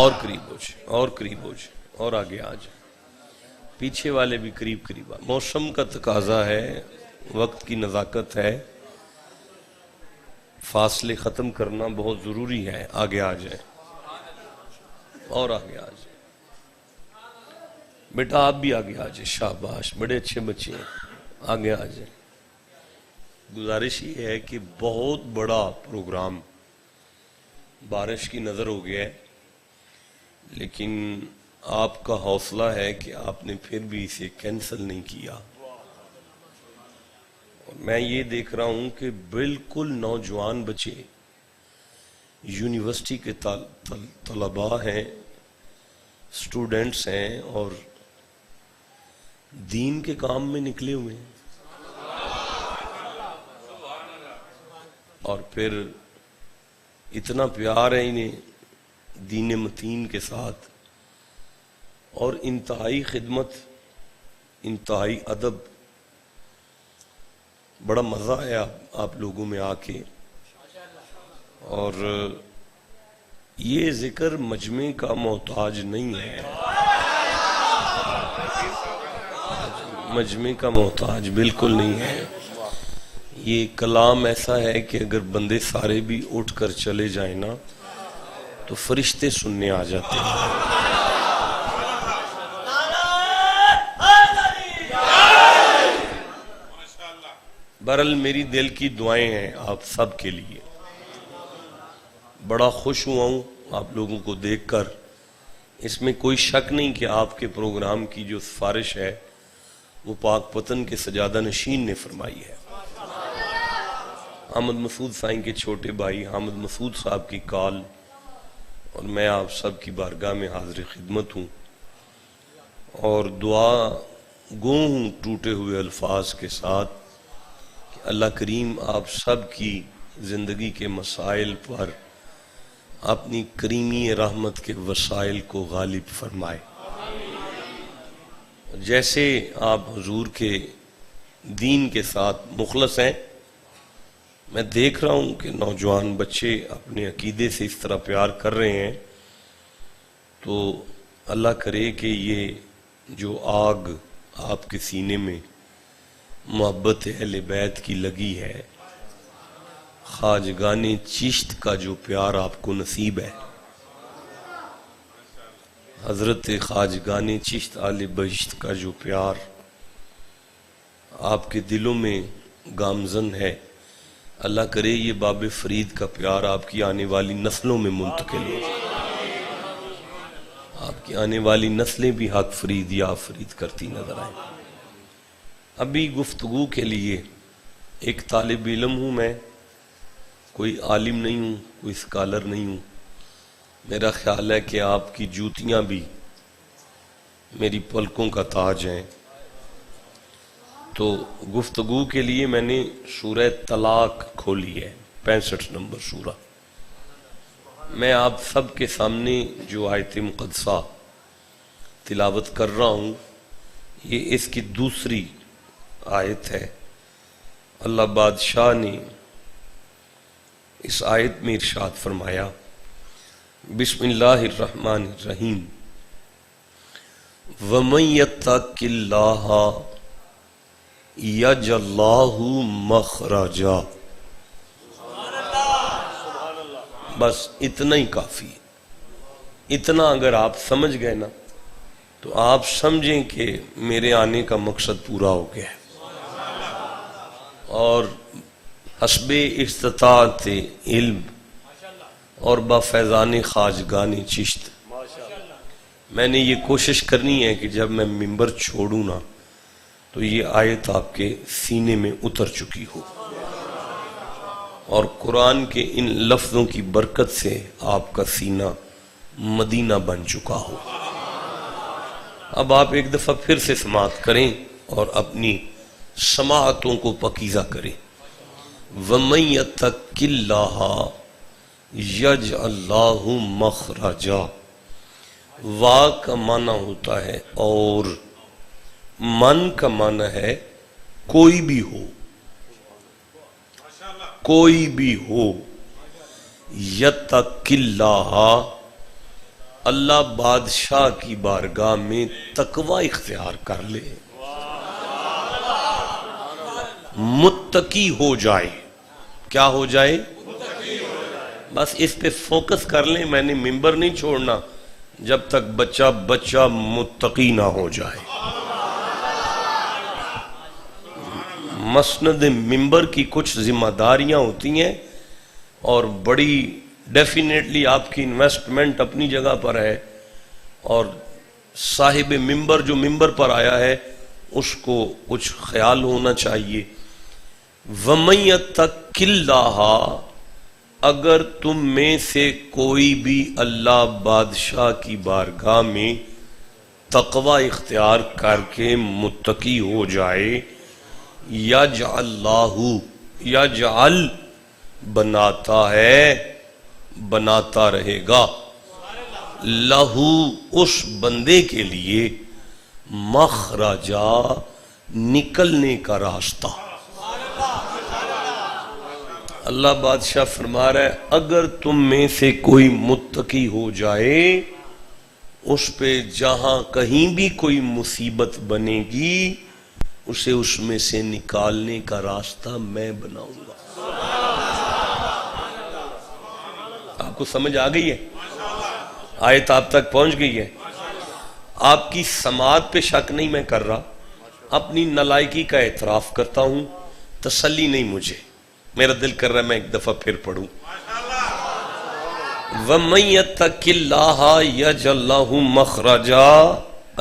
اور قریب ہو جائے، اور قریب ہو جائے، اور آگے آ جائے، پیچھے والے بھی قریب قریب آ۔ موسم کا تقاضا ہے، وقت کی نزاکت ہے، فاصلے ختم کرنا بہت ضروری ہے۔ آگے آ جائیں اور آگے آ جائیں، بیٹا آپ بھی آگے آ جائیں، شاباش، بڑے اچھے بچے ہیں، آگے آ جائیں۔ گزارش یہ ہے کہ بہت بڑا پروگرام بارش کی نظر ہو گیا ہے، لیکن آپ کا حوصلہ ہے کہ آپ نے پھر بھی اسے کینسل نہیں کیا۔ اور میں یہ دیکھ رہا ہوں کہ بالکل نوجوان بچے، یونیورسٹی کے طلباء ہیں، سٹوڈنٹس ہیں، اور دین کے کام میں نکلے ہوئے ہیں، اور پھر اتنا پیار ہے انہیں دین متین کے ساتھ، اور انتہائی خدمت، انتہائی ادب۔ بڑا مزہ آیا آپ لوگوں میں آ کے، اور یہ ذکر مجمع کا محتاج نہیں ہے، مجمع کا محتاج بالکل نہیں ہے۔ یہ کلام ایسا ہے کہ اگر بندے سارے بھی اٹھ کر چلے جائیں نا تو فرشتے سننے آ جاتے ہیں۔ بہرحال میری دل کی دعائیں ہیں آپ سب کے لیے۔ بڑا خوش ہوا ہوں آپ لوگوں کو دیکھ کر۔ اس میں کوئی شک نہیں کہ آپ کے پروگرام کی جو سفارش ہے وہ پاک پتن کے سجادہ نشین نے فرمائی ہے۔ حامد مسعود سائیں کے چھوٹے بھائی حامد مسعود صاحب کی کال، اور میں آپ سب کی بارگاہ میں حاضر خدمت ہوں، اور دعا گو ہوں ٹوٹے ہوئے الفاظ کے ساتھ کہ اللہ کریم آپ سب کی زندگی کے مسائل پر اپنی کریمی رحمت کے وسائل کو غالب فرمائے۔ جیسے آپ حضور کے دین کے ساتھ مخلص ہیں، میں دیکھ رہا ہوں کہ نوجوان بچے اپنے عقیدے سے اس طرح پیار کر رہے ہیں، تو اللہ کرے کہ یہ جو آگ آپ کے سینے میں محبت اہل بیت کی لگی ہے، خواجگان چشت کا جو پیار آپ کو نصیب ہے، حضرت خواجگان چشت آل بہشت کا جو پیار آپ کے دلوں میں گامزن ہے، اللہ کرے یہ باب فرید کا پیار آپ کی آنے والی نسلوں میں منتقل ہو، آپ کی آنے والی نسلیں بھی حق فرید یا فرید کرتی نظر آئیں۔ ابھی گفتگو کے لیے ایک طالب علم ہوں، میں کوئی عالم نہیں ہوں، کوئی اسکالر نہیں ہوں۔ میرا خیال ہے کہ آپ کی جوتیاں بھی میری پلکوں کا تاج ہیں۔ تو گفتگو کے لیے میں نے سورہ طلاق کھولی ہے، 65 نمبر سورہ۔ میں آپ سب کے سامنے جو آیت مقدسہ تلاوت کر رہا ہوں، یہ اس کی دوسری آیت ہے۔ اللہ بادشاہ نے اس آیت میں ارشاد فرمایا، بسم اللہ الرحمن الرحیم، وَمَن يَتَّقِ اللَّهَ يَجْعَل لَّهُ مَخْرَجًا۔ بس اتنا ہی کافی، اتنا اگر آپ سمجھ گئے نا تو آپ سمجھیں کہ میرے آنے کا مقصد پورا ہو گیا ہے، اور حسب استطاعت علم اور بفیضان خواجگان چشت میں نے یہ کوشش کرنی ہے کہ جب میں منبر چھوڑوں نا تو یہ آیت آپ کے سینے میں اتر چکی ہو، اور قرآن کے ان لفظوں کی برکت سے آپ کا سینہ مدینہ بن چکا ہو۔ اب آپ ایک دفعہ پھر سے سماعت کریں اور اپنی سماعتوں کو پاکیزہ کریں۔ وَمَن يَتَّقِ اللَّهَ يَجْعَل لَّهُ مَخْرَجًا۔ وا کا معنی ہوتا ہے اور، من کا معنی ہے کوئی بھی ہو، کوئی بھی ہو۔ یتق اللہ، اللہ بادشاہ کی بارگاہ میں تقوی اختیار کر لے، متقی ہو جائے۔ کیا ہو جائے؟ بس اس پہ فوکس کر لیں۔ میں نے ممبر نہیں چھوڑنا جب تک بچہ متقی نہ ہو جائے۔ مسند ممبر کی کچھ ذمہ داریاں ہوتی ہیں اور بڑی ڈیفینیٹلی آپ کی انویسٹمنٹ اپنی جگہ پر ہے، اور صاحب ممبر جو ممبر پر آیا ہے اس کو کچھ خیال ہونا چاہیے۔ وَمَن يَتَّقِ اللَّهَ، اگر تم میں سے کوئی بھی اللہ بادشاہ کی بارگاہ میں تقوی اختیار کر کے متقی ہو جائے، یجعل لاہ، یجعل بناتا ہے، بناتا رہے گا، لہو اس بندے کے لیے، مخرجا نکلنے کا راستہ۔ اللہ بادشاہ فرما رہا ہے اگر تم میں سے کوئی متقی ہو جائے، اس پہ جہاں کہیں بھی کوئی مصیبت بنے گی اسے اس میں سے نکالنے کا راستہ میں بناؤں گا۔ آپ کو سمجھ آ گئی ہے؟ آیت آپ تک پہنچ گئی ہے؟ آپ کی سماعت پہ شک نہیں میں کر رہا، اپنی نالائکی کا اعتراف کرتا ہوں، تسلی نہیں مجھے، میرا دل کر رہا ہے میں ایک دفعہ پھر پڑھوں۔ وَمَن يَتَّقِ اللَّهَ يَجْعَل لَّهُ مَخْرَجًا،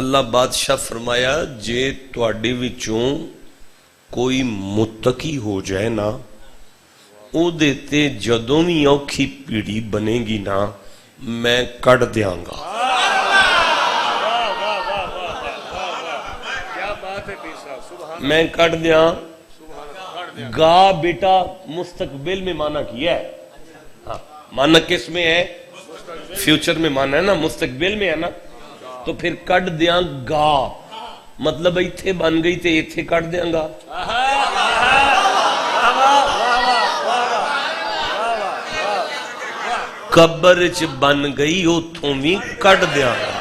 اللہ بادشاہ فرمایا جے تواڈے وچوں کوئی متقی ہو جائے نا، او دیتے جدوں بھی اوکھی پیڑی بنے گی نا میں کٹ دیاں گا۔ میں کٹ دیاں گا بیٹا مستقبل میں معنی کیا ہے، ہاں معنی کس میں ہے؟ فیوچر میں معنی ہے نا، مستقبل میں ہے نا، تو پھر کٹ دیاں گا مطلب ایتھے بن گئی تے ایتھے کٹ دیاں گا۔ قبر چ بن گئی اتھوں بھی کٹ دیاں گا۔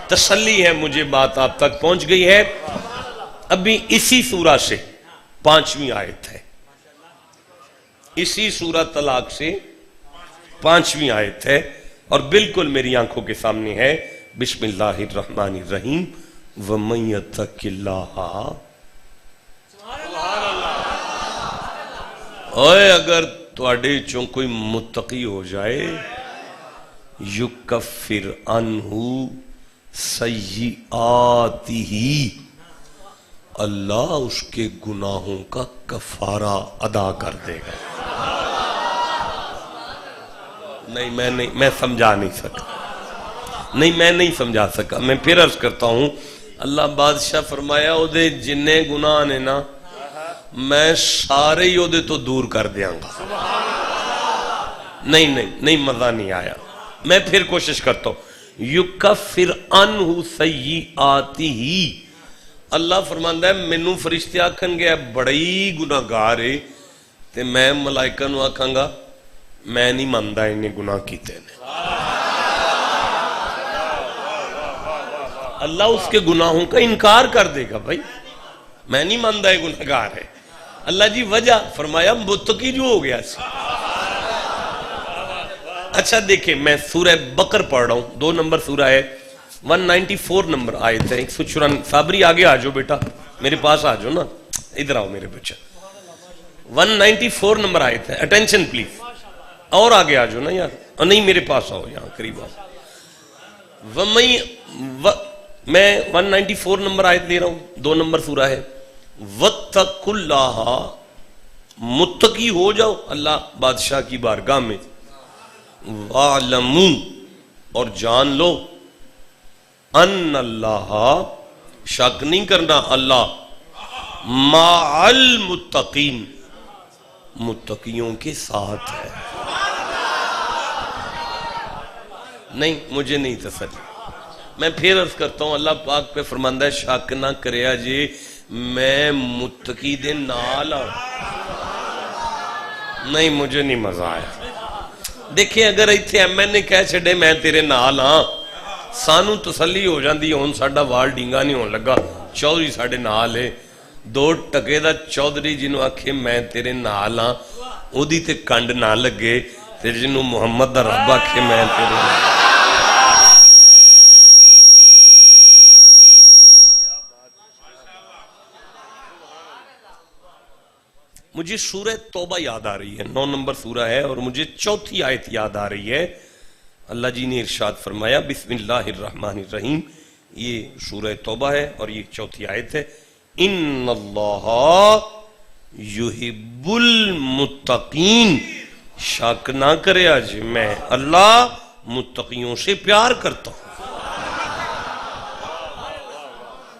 تسلی ہے مجھے، بات آپ تک پہنچ گئی ہے۔ ابھی اسی سورہ سے 5ویں آیت ہے، اسی سورہ طلاق سے 5ویں آیت ہے، اور بالکل میری آنکھوں کے سامنے ہے۔ بسم اللہ الرحمن الرحیم، وَمَن يَتَّقِ اللَّهَ، اوے اگر تواڈے چوں کوئی متقی ہو جائے، یکفر عنہ سیئاتہ، اللہ اس کے گناہوں کا کفارہ ادا کر دے گا۔ نہیں میں سمجھا نہیں سکا، میں نہیں سمجھا سکا، میں پھر عرض کرتا ہوں۔ اللہ بادشاہ فرمایا او دے جننے گناہ نے نا میں سارے ہی او دے تو دور کر دیاں گا۔ نہیں مزہ نہیں آیا، میں پھر کوشش کرتا ہوں۔ یکفر عنہ سیئاتہ، اللہ فرماندا ہے مینوں فرشتے آکھن گے بڑی گناہگار ہے تے میں ملائکہ نو آکھاں گا میں نہیں مندا انہیں گناہ کیتے نے۔ اللہ اس کے گناہوں کا انکار کر دے گا، بھائی میں نہیں مندا یہ گناہگار ہے۔ اللہ جی وجہ فرمایا متقی جو ہو گیا سی۔ اچھا دیکھیں میں سورہ بقر پڑھ رہا ہوں، 2 نمبر سورہ ہے، 194 نمبر آیت ہے، 194۔ صابری آگے آ جاؤ بیٹا، میرے پاس آ جاؤ نا، ادھر آؤ میرے بچہ۔ 194 نمبر آیت ہے، اٹینشن پلیز، اور آگے آ جاؤ نا یار، اور نہیں میرے پاس آؤ، یہاں قریب آؤ۔ میں 194 نمبر آیت لے رہا ہوں، 2 نمبر سورہ ہے۔ وَاتَّقُوا اللَّهَ، متقی ہو جاؤ اللہ بادشاہ کی بارگاہ میں، وَاعْلَمُوا، اور جان لو، ان اللہ، شک نہیں کرنا، اللہ مع المتقین، متقیوں کے ساتھ ہے۔ نہیں مجھے نہیں تسلی، میں پھر عرض کرتا ہوں اللہ پاک پہ فرماندہ ہے شک نہ کریا جی میں متقی دے نال ہوں۔ نہیں مجھے نہیں مزہ آیا، دیکھیں اگر ایتھے ایم این نے کہہ چھڑے میں تیرے نال ہاں سانو تسلی ہو جاندی ہون ساڈا وال ڈینگا نہیں ہون لگا چودھری ساڈے نال ہے دو ٹکے دا چودھری جنوں آکھے میں تیرے نال ہاں او دی تے کنڈ نہ لگے تے جنوں محمد دا رب آکھے میں تیرے نال مجھے سورہ توبہ یاد آ رہی ہے 9 نمبر سورہ ہے اور مجھے چوتھی آیت یاد آ رہی ہے اللہ جی نے ارشاد فرمایا بسم اللہ الرحمن الرحیم یہ سورہ توبہ ہے اور یہ چوتھی آیت ہے ان اللہ یحب المتقین شک نہ کرے آج میں اللہ متقیوں سے پیار کرتا ہوں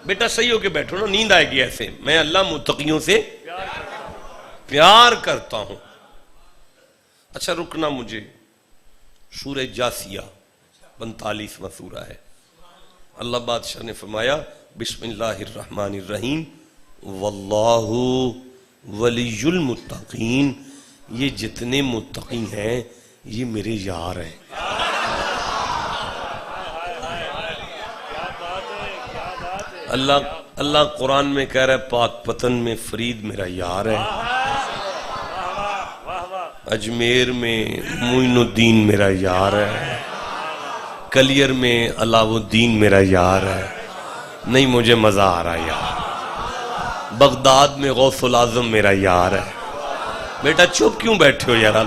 بیٹا صحیح ہو کے بیٹھو نا نیند آئے گی ایسے میں اللہ متقیوں سے پیار کرتا ہوں اچھا رکنا مجھے سورہ جاسیہ 45واں سورہ ہے اللہ بادشاہ نے فرمایا بسم اللہ الرحمن الرحیم واللہ ولی المتقین یہ جتنے متقی ہیں یہ میرے یار ہیں اللہ قرآن میں کہہ رہا ہے پاک پتن میں فرید میرا یار ہے اجمیر میں معین الدین میرا یار ہے کلیر میں علاؤ الدین میرا یار ہے نہیں مجھے مزہ آ رہا یار بغداد میں غوث العظم میرا یار ہے بیٹا چپ کیوں بیٹھے ہو یار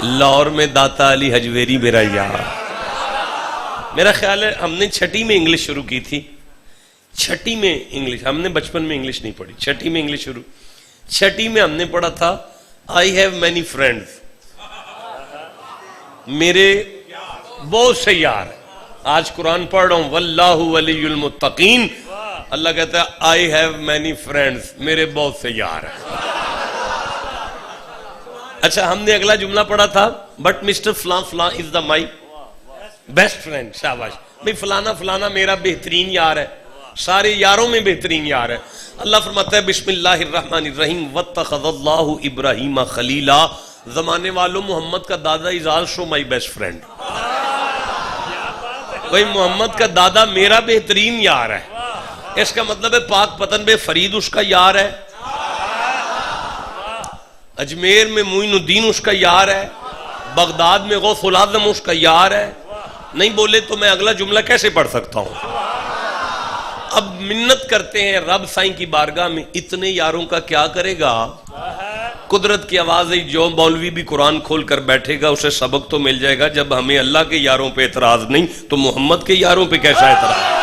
لاہور میں داتا علی حجویری میرا یار میرا خیال ہے ہم نے چھٹی میں انگلش شروع کی تھی چھٹی میں انگلش ہم نے بچپن میں انگلش نہیں پڑھی چھٹی میں انگلش شروع چھٹی میں ہم نے پڑھا تھا I have many friends میرے بہت سے یار آج قرآن پڑھ رہا ہوں واللہ ولی المتقین اللہ کہتا ہے I have many friends میرے بہت سے یار اچھا ہم نے اگلا جملہ پڑھا تھا but Mr. فلان فلان is the my best friend شاباش بھئی فلانا فلانا میرا بہترین یار ہے سارے یاروں میں بہترین یار ہے اللہ فرماتا ہے بسم اللہ الرحمن الرحیم واتخذ اللہ ابراہیم خلیلا زمانے والوں محمد کا دادا is also my best friend کوئی محمد کا دادا میرا بہترین یار ہے اس کا مطلب ہے پاک پتن بے فرید اس کا یار ہے اجمیر میں معین الدین اس کا یار ہے بغداد میں غوث العظم اس کا یار ہے نہیں بولے تو میں اگلا جملہ کیسے پڑھ سکتا ہوں اب منت کرتے ہیں رب سائیں کی بارگاہ میں اتنے یاروں کا کیا کرے گا قدرت کی آواز ہے جو مولوی بھی قرآن کھول کر بیٹھے گا اسے سبق تو مل جائے گا جب ہمیں اللہ کے یاروں پہ اعتراض نہیں تو محمد کے یاروں پہ کیسا اعتراض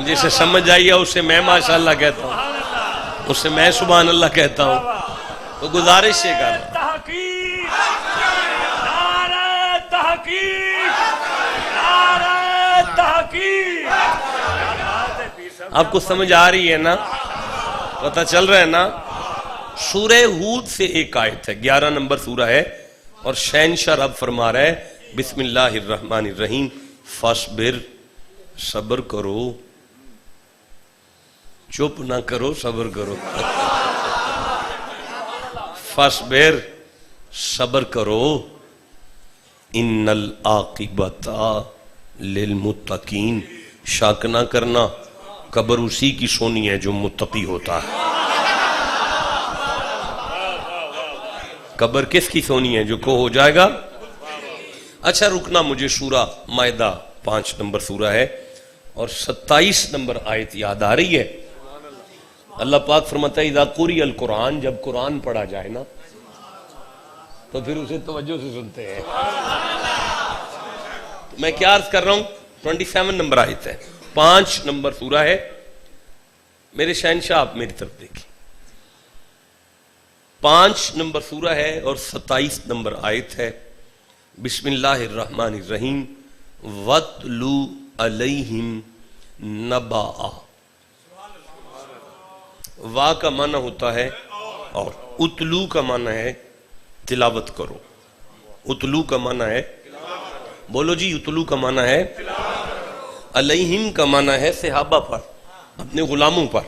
جسے سمجھ آئیے اسے میں ماشاءاللہ کہتا ہوں اسے میں سبحان اللہ کہتا ہوں تو گزارش سے کرنا آپ کو سمجھ آ رہی ہے نا پتہ چل رہا ہے نا سورہ ہود سے ایک آیت ہے 11 نمبر سورہ ہے اور شہنشاہ رب فرما رہا ہے بسم اللہ الرحمن الرحیم فاصبر صبر کرو چپ نہ کرو صبر کرو فاصبر صبر کرو ان العاقبۃ للمتقین شک نہ کرنا قبر اسی کی سونی ہے جو متقی ہوتا ہے قبر کس کی سونی ہے جو کو ہو جائے گا اچھا رکنا مجھے سورہ مائدہ 5 نمبر سورہ ہے اور 27 نمبر آیت یاد آ رہی ہے اللہ پاک فرماتا ہے اذا قری القرآن جب قرآن پڑھا جائے نا تو پھر اسے توجہ سے سنتے ہیں میں کیا عرض کر رہا ہوں 27 نمبر آیت ہے 5 نمبر سورہ ہے میرے شہنشاہ آپ میری طرف دیکھیں 5 نمبر سورہ ہے اور 27 نمبر آیت ہے بسم اللہ الرحمن الرحیم وَاتْلُ عَلَيْهِمْ نَبَأَ وا کا معنی ہوتا ہے اور اتلو کا معنی ہے تلاوت کرو اتلو کا معنی ہے بولو جی اتلو کا معنی ہے علیہم کا معنی ہے صحابہ پر اپنے غلاموں پر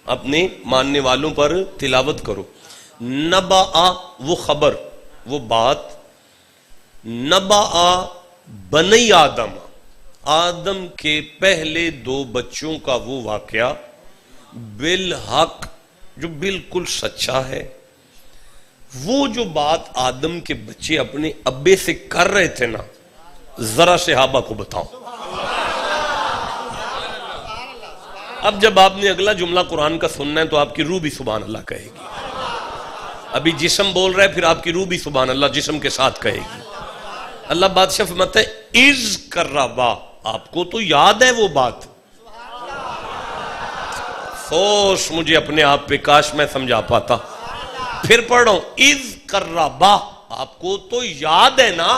اپنے ماننے والوں پر تلاوت کرو. نبا وہ خبر، وہ بات. نبا بنی آدم، آدم کے پہلے 2 بچوں کا وہ واقعہ، بالحق جو بالکل سچا ہے. وہ جو بات آدم کے بچے اپنے ابے سے کر رہے تھے نا، ذرا صحابہ کو بتاؤ. اب جب آپ نے اگلا جملہ قرآن کا سننا ہے تو آپ کی روح بھی سبحان اللہ کہے گی. ابھی جسم بول رہا ہے، پھر آپ کی روح بھی سبحان اللہ جسم کے ساتھ کہے گی. اللہ بادشاہ فرماتا ہے اذ قربا، آپ کو تو یاد ہے وہ بات. سوچ مجھے اپنے آپ پہ، کاش میں سمجھا پاتا. پھر پڑھ رہا ہوں اذ قربا، آپ کو تو یاد ہے نا.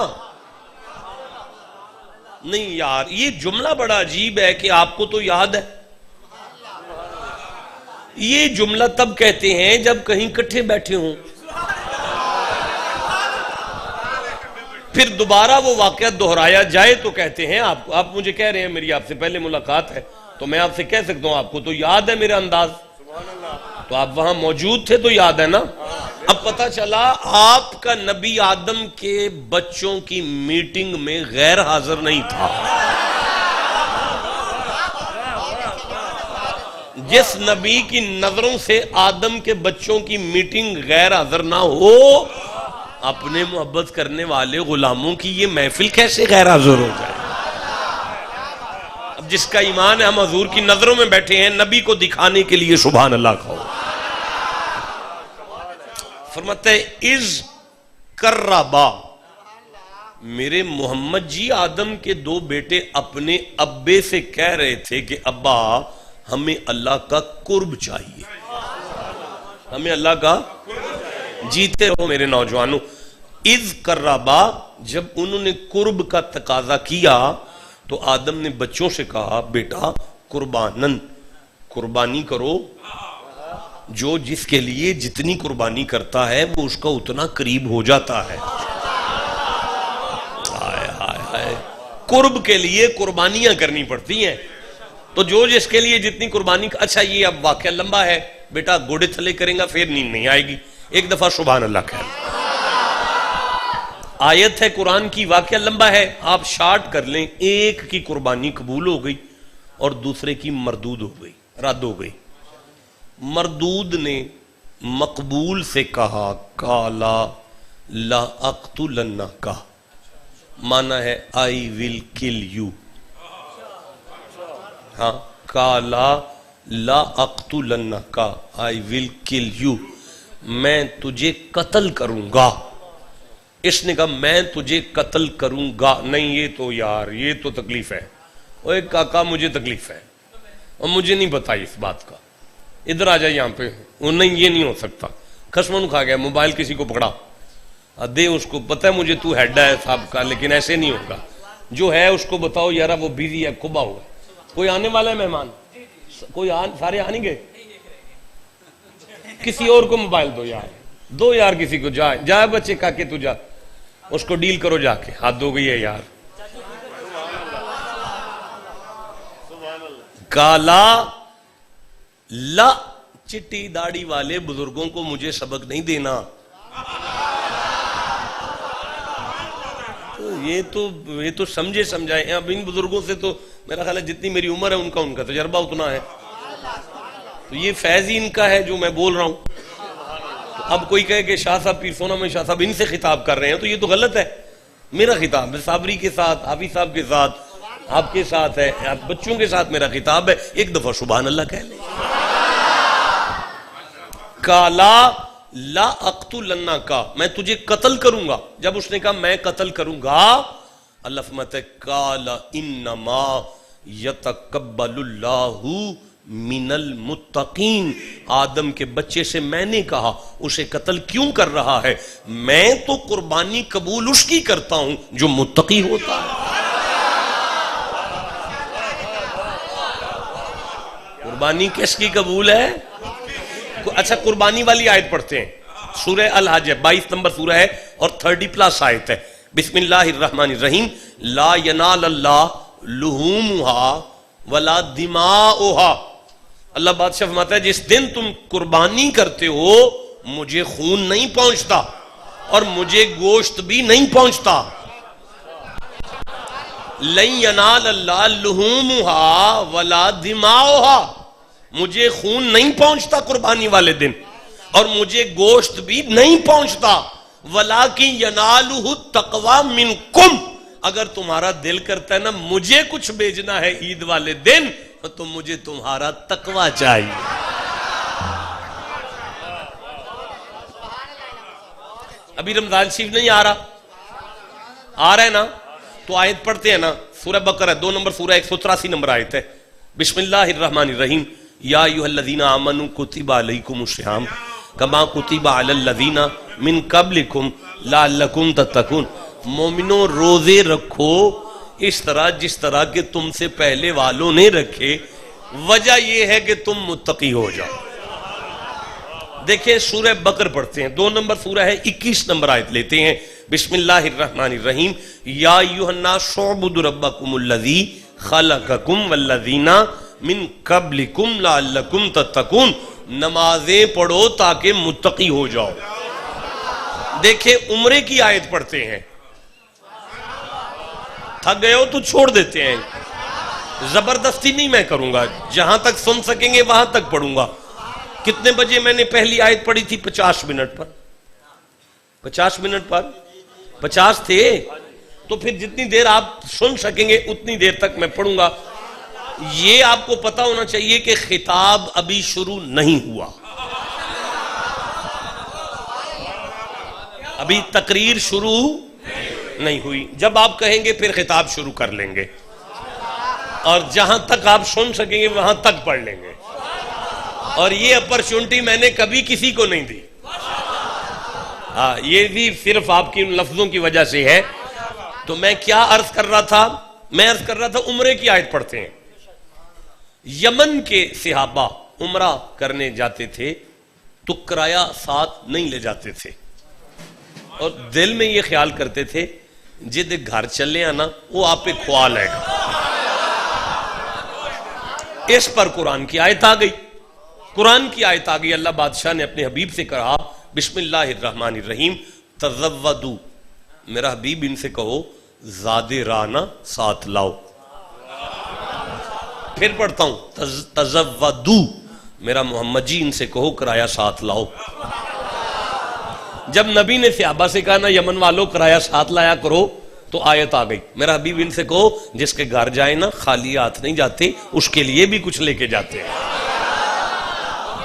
نہیں یار، یہ جملہ بڑا عجیب ہے کہ آپ کو تو یاد ہے. یہ جملہ تب کہتے ہیں جب کہیں کٹھے بیٹھے ہوں، پھر دوبارہ وہ واقعہ دہرایا جائے تو کہتے ہیں آپ مجھے کہہ رہے ہیں میری آپ سے پہلے ملاقات ہے تو میں آپ سے کہہ سکتا ہوں آپ کو تو یاد ہے میرا انداز. تو آپ وہاں موجود تھے تو یاد ہے نا. اب پتہ چلا آپ کا نبی آدم کے بچوں کی میٹنگ میں غیر حاضر نہیں تھا. جس نبی کی نظروں سے آدم کے بچوں کی میٹنگ غیر حاضر نہ ہو، اپنے محبت کرنے والے غلاموں کی یہ محفل کیسے غیر حاضر ہو جائے؟ اب جس کا ایمان ہے ہم حضور کی نظروں میں بیٹھے ہیں، نبی کو دکھانے کے لیے سبحان اللہ کہو. فرماتے ہیں اذ قربا، میرے محمد جی آدم کے 2 بیٹے اپنے ابے سے کہہ رہے تھے کہ ابا ہمیں اللہ کا قرب چاہیے، ہمیں اللہ کا. جیتے رہو میرے نوجوانوں. اذ قربا، جب انہوں نے قرب کا تقاضا کیا تو آدم نے بچوں سے کہا بیٹا قربانن، قربانی کرو. جو جس کے لیے جتنی قربانی کرتا ہے وہ اس کا اتنا قریب ہو جاتا ہے. قرب کے لیے قربانیاں کرنی پڑتی ہیں. تو جو جس کے لیے جتنی قربانی. اچھا یہ اب واقعہ لمبا ہے بیٹا، گھوڑے تھلے کریں گا پھر نیند نہیں آئے گی. ایک دفعہ سبحان اللہ کہہ. آیت ہے قرآن کی، واقعہ لمبا ہے، آپ شارٹ کر لیں. ایک کی قربانی قبول ہو گئی اور دوسرے کی مردود ہو گئی، رد ہو گئی. مردود نے مقبول سے کہا کالا لا اقتلنک، معنی ہے آئی ول کل یو. ہاں، کالا لا اقتلنک آئی ول کل یو، میں تجھے قتل کروں گا. اس نے کہا میں تجھے قتل کروں گا. نہیں یہ تو یار یہ تو تکلیف ہے. اوے کاکا مجھے تکلیف ہے اور مجھے نہیں پتا اس بات کا. ادھر آ جائے یہاں پہ. نہیں یہ نہیں ہو سکتا. خشمن کھا گیا، موبائل کسی کو پکڑا دے اس کو، پتہ ہے مجھے تو ہیڈ ہے صاحب کا، لیکن ایسے نہیں ہوگا. جو ہے اس کو بتاؤ یارا وہ بیزی ہے، کبا ہوا. کوئی آنے والا ہے مہمان؟ کوئی سارے آ نہیں گئے؟ کسی اور کو موبائل دو یار، دو یار کسی کو. جا بچے کا کے تو جا اس کو ڈیل کرو جا کے. ہاتھ دھو گئی ہے یار. کالا لا، چٹی داڑھی والے بزرگوں کو مجھے سبق نہیں دینا. یہ تو سمجھے سمجھائے. اب ان بزرگوں سے تو میرا خیال ہے جتنی میری عمر ہے ان کا تجربہ اتنا ہے. تو یہ فیض ہی ان کا ہے جو میں بول رہا ہوں. اب کوئی کہے کہ شاہ صاحب پیر سونا میں شاہ صاحب ان سے خطاب کر رہے ہیں تو یہ تو غلط ہے. میرا خطاب ہے صابری کے ساتھ، حافظ صاحب کے ساتھ، آپ کے ساتھ ہے، آپ بچوں کے ساتھ میرا خطاب ہے. ایک دفعہ سبحان اللہ کہہ لیں. کالا لا اقتلنک، میں تجھے قتل کروں گا. جب اس نے کہا میں قتل کروں گا، اللہ فرماتا ہے کالا انما یتقبل اللہ من المتقین. آدم کے بچے سے میں نے کہا اسے قتل کیوں کر رہا ہے؟ میں تو قربانی قبول اس کی کرتا ہوں جو متقی ہوتا ہے. قربانی کس کی قبول ہے؟ اچھا قربانی والی آیت پڑھتے ہیں. سورہ الحج 22 نمبر سورہ ہے اور 30+ آیت ہے. بسم اللہ الرحمن الرحیم. لا ینال اللہ لحومها ولا دماؤها. اللہ بادشاہ فرماتا ہے جس دن تم قربانی کرتے ہو مجھے خون نہیں پہنچتا اور مجھے گوشت بھی نہیں پہنچتا. لن ینال اللہ لحومها ولا دماؤها, مجھے خون نہیں پہنچتا قربانی والے دن اور مجھے گوشت بھی نہیں پہنچتا. ولیکن ینالہ التقوی منکم, اگر تمہارا دل کرتا ہے نا مجھے کچھ بھیجنا ہے عید والے دن تو مجھے تمہارا تقوی چاہیے. ابھی رمضان شریف نہیں آ رہا ہے نا, تو آیت پڑھتے ہیں نا, سورہ بقرہ 2 نمبر سورہ 183 نمبر آیت ہے. بسم اللہ الرحمن الرحیم. یا ایھا الذین آمنوا کتب علیکم الصیام کما کتب علی الذین من قبلکم لعلکم تتقون. مومنوں روزے رکھو اس طرح جس طرح کہ تم سے پہلے والوں نے رکھے, وجہ یہ ہے کہ تم متقی ہو جاؤ. دیکھیں سورہ بقر پڑھتے ہیں, 2 نمبر سورہ ہے, 21 نمبر آیت لیتے ہیں. بسم اللہ الرحمن الرحیم. یا ایھا الناس اعبدوا ربکم الذی خلقکم والذین من قبلکم لعلکم تتقون. نمازیں پڑھو تاکہ متقی ہو جاؤ. دیکھیں عمرے کی آیت پڑھتے ہیں, تھک گئے ہو تو چھوڑ دیتے ہیں, زبردستی نہیں میں کروں گا, جہاں تک سن سکیں گے وہاں تک پڑھوں گا. کتنے بجے میں نے پہلی آیت پڑھی تھی؟ 50 منٹ پر. 50 منٹ پر 50 تھے, تو پھر جتنی دیر آپ سن سکیں گے اتنی دیر تک میں پڑھوں گا. یہ آپ کو پتا ہونا چاہیے کہ خطاب ابھی شروع نہیں ہوا, ابھی تقریر شروع نہیں ہوئی. جب آپ کہیں گے پھر خطاب شروع کر لیں گے, اور جہاں تک آپ سن سکیں گے وہاں تک پڑھ لیں گے. اور یہ اپرچونٹی میں نے کبھی کسی کو نہیں دی. ہاں, یہ بھی صرف آپ کی ان لفظوں کی وجہ سے ہے. تو میں کیا عرض کر رہا تھا؟ میں عرض کر رہا تھا عمرے کی آیت پڑھتے ہیں. یمن کے صحابہ عمرہ کرنے جاتے تھے تو کرایہ ساتھ نہیں لے جاتے تھے, اور دل میں یہ خیال کرتے تھے جد گھر چلے آنا وہ آپ پہ خوال ہے. اس پر قرآن کی آیت آ گئی. قرآن کی آیت آ گئی. اللہ بادشاہ نے اپنے حبیب سے کہا بسم اللہ الرحمن الرحیم تزودو, میرا حبیب ان سے کہو زاد رانا ساتھ لاؤ. پھر پڑھتا ہوں تزودو, میرا محمد جی ان سے کہو کرایہ ساتھ لاؤ. جب نبی نے صحابہ سے کہا نا یمن والوں کرایہ ساتھ لایا کرو, تو آیت آ گئی میرا حبیب ان سے کہو جس کے گھر جائے نا خالی ہاتھ نہیں جاتے, اس کے لیے بھی کچھ لے کے جاتے ہیں.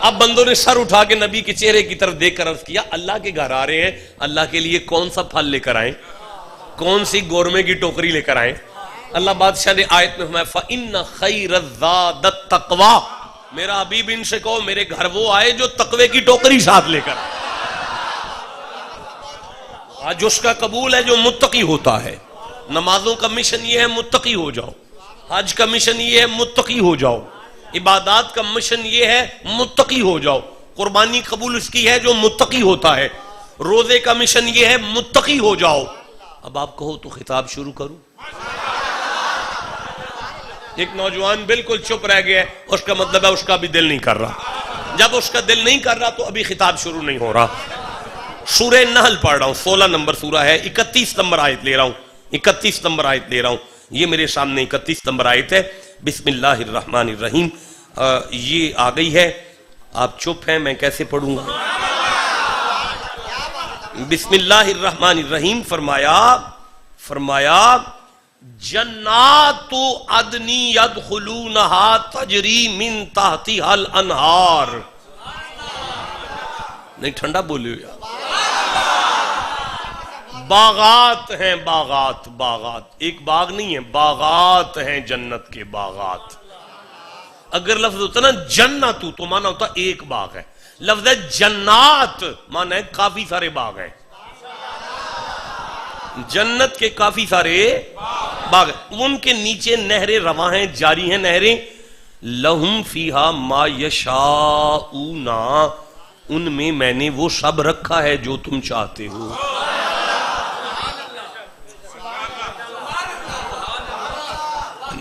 اب بندوں نے سر اٹھا کے نبی کے چہرے کی طرف دیکھ کر عرض کیا اللہ کے گھر آ رہے ہیں, اللہ کے لیے کون سا پھل لے کر آئیں, کون سی گورمے کی ٹوکری لے کر آئیں؟ اللہ بادشاہ نے آیت میں فرمایا فَإِنَّ خَيْرَ الزَّادِ التَّقْوَىٰ, میرا حبیب ان سے کہو میرے گھر وہ آئے جو تقوی کی ٹوکری ساتھ لے کر آئے. آج اس کا قبول ہے جو متقی ہوتا ہے. نمازوں کا مشن یہ ہے متقی ہو جاؤ, حج کا مشن یہ ہے متقی ہو جاؤ, عبادات کا مشن یہ ہے متقی ہو جاؤ, قربانی قبول اس کی ہے جو متقی ہوتا ہے, روزے کا مشن یہ ہے متقی ہو جاؤ. اب آپ کہو تو خطاب شروع کروں. ایک نوجوان بالکل چپ رہ گیا, اس کا مطلب ہے اس کا بھی دل نہیں کر رہا. جب اس کا دل نہیں کر رہا تو ابھی خطاب شروع نہیں ہو رہا. سورہ نحل پڑھ رہا ہوں, 16 نمبر سورہ ہے, 31 نمبر آیت لے رہا ہوں, 31 نمبر آیت لے رہا ہوں. یہ میرے سامنے 31 نمبر آیت ہے. بسم اللہ الرحمن الرحیم. یہ آ گئی ہے, آپ چپ ہیں, میں کیسے پڑھوں گا؟ بسم اللہ الرحمن الرحیم. فرمایا جنات عدن یدخلونہا تجری من تحتہا الانہار. نہیں ٹھنڈا بولیو یار. باغات ہیں, باغات, باغات, ایک باغ نہیں ہے, باغات ہیں جنت کے باغات. اگر لفظ ہوتا نا جنت تو مانا ہوتا ایک باغ ہے, لفظ ہے جنات مانا ہے کافی سارے باغ ہیں. جنت کے کافی سارے باغ ہیں, ان کے نیچے نہریں رواں ہیں, جاری ہیں نہریں. لہم فیہا ما یشاؤون, ان میں میں نے وہ سب رکھا ہے جو تم چاہتے ہو.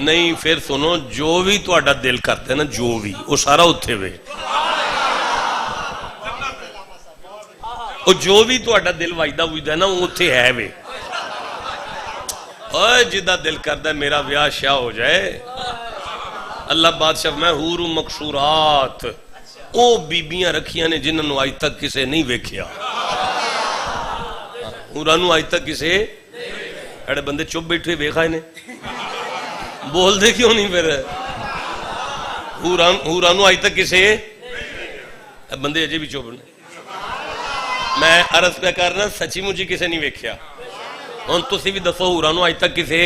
نہیں پھر سنو، جو بھی تہاڈا دل کرتا ہے نا، جو بھی وہ سارا اتھے وے، وہ جو بھی تہاڈا دل وجدا وجدا ہے نا وہ اتھے ہے وے۔ اوے جدا دل کرتا ہے میرا بیاہ شاہ ہو جائے، اللہ بادشاہ میں حور مقصورات او بیبیاں رکھیاں نے جنہاں نو آج تک کسے نہیں ویکھیا، حوراں نو آج تک کسے، اڑے بندے چپ بیٹھے ویکھا نے بول دے کیوں نہیں پھر، حوراں نو آج تک کسے، بندے اجے بھی چپ نے۔ میں عرض پہ کرنا سچی مجھے کسے نہیں ویکھیا، ہن تسی بھی دسو حوراں نو آج تک کسے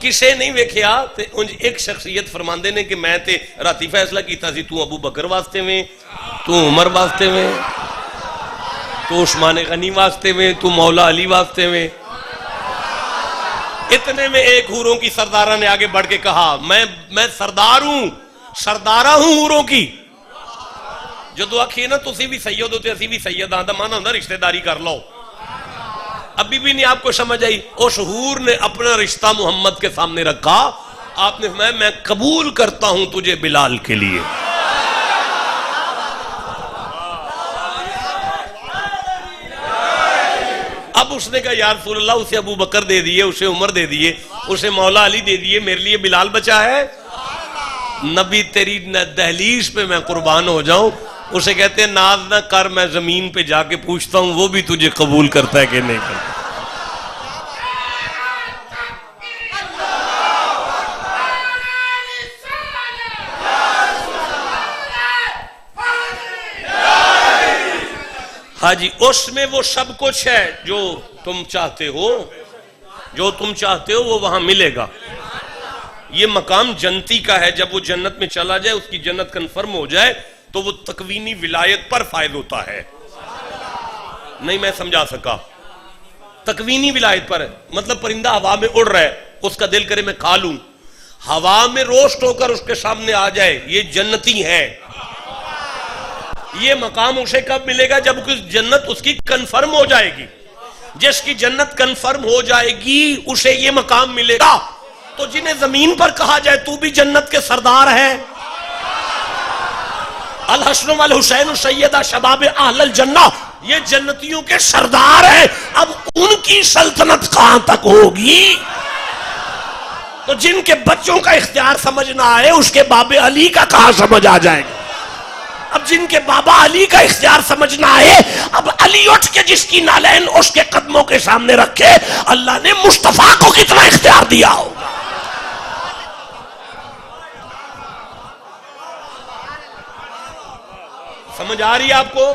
کسے نہیں ویکھیا۔ تے انج ایک شخصیت فرماندے نے کہ میں تے راتی فیصلہ کیتا سی تو ابو بکر واسطے میں، تو عمر واسطے میں، تو عثمان غنی واسطے میں، تو مولا علی واسطے میں۔ اتنے میں ایک حوروں کی سردارہ نے آگے بڑھ کے کہا میں سردار ہوں، سردارہ ہوں حوروں کی۔ جدو آکھیے نا تسی بھی سید ہوتے اسی بھی سید آن دا مانا ہوندہ رشتہ داری کر لو۔ ابھی بھی نہیں آپ کو سمجھ آئی، اس حور نے اپنا رشتہ محمد کے سامنے رکھا، آپ نے فرمایا میں قبول کرتا ہوں تجھے بلال کے لیے۔ اب اس نے کہا یا رسول اللہ اسے ابو بکر دے دیئے، اسے عمر دے دیئے، اسے مولا علی دے دیئے، میرے لیے بلال بچا ہے؟ نبی تیری دہلیز پہ میں قربان ہو جاؤں۔ اسے کہتے ہیں ناز نہ کر، میں زمین پہ جا کے پوچھتا ہوں وہ بھی تجھے قبول کرتا ہے کہ نہیں کرتا۔ ہاں جی، اس میں وہ سب کچھ ہے جو تم چاہتے ہو، جو تم چاہتے ہو وہ وہاں ملے گا۔ یہ مقام جنتی کا ہے، جب وہ جنت میں چلا جائے، اس کی جنت کنفرم ہو جائے تو وہ تکوینی ولایت پر فائد ہوتا ہے۔ نہیں میں سمجھا سکا، تکوینی ولایت پر ہے، مطلب پرندہ ہوا میں اڑ رہا ہے، اس کا دل کرے میں کھا لوں، ہوا میں روسٹ ہو کر اس کے سامنے آ جائے، یہ جنتی ہے۔ یہ مقام اسے کب ملے گا؟ جب جنت اس کی کنفرم ہو جائے گی۔ جس کی جنت کنفرم ہو جائے گی اسے یہ مقام ملے گا۔ تو جنہیں زمین پر کہا جائے تو بھی جنت کے سردار ہے، الحسن والحسین سیدہ شباب اہل الجنہ، یہ جنتیوں کے سردار ہیں۔ اب ان کی سلطنت کہاں تک ہوگی؟ تو جن کے بچوں کا اختیار سمجھ نہ آئے اس کے باب علی کا کہاں سمجھ آ جائے گا؟ اب جن کے بابا علی کا اختیار سمجھ نہ آئے، اب علی اٹھ کے جس کی نالین اس کے قدموں کے سامنے رکھے، اللہ نے مصطفیٰ کو کتنا اختیار دیا ہوگا۔ سمجھ آ رہی ہے آپ کو؟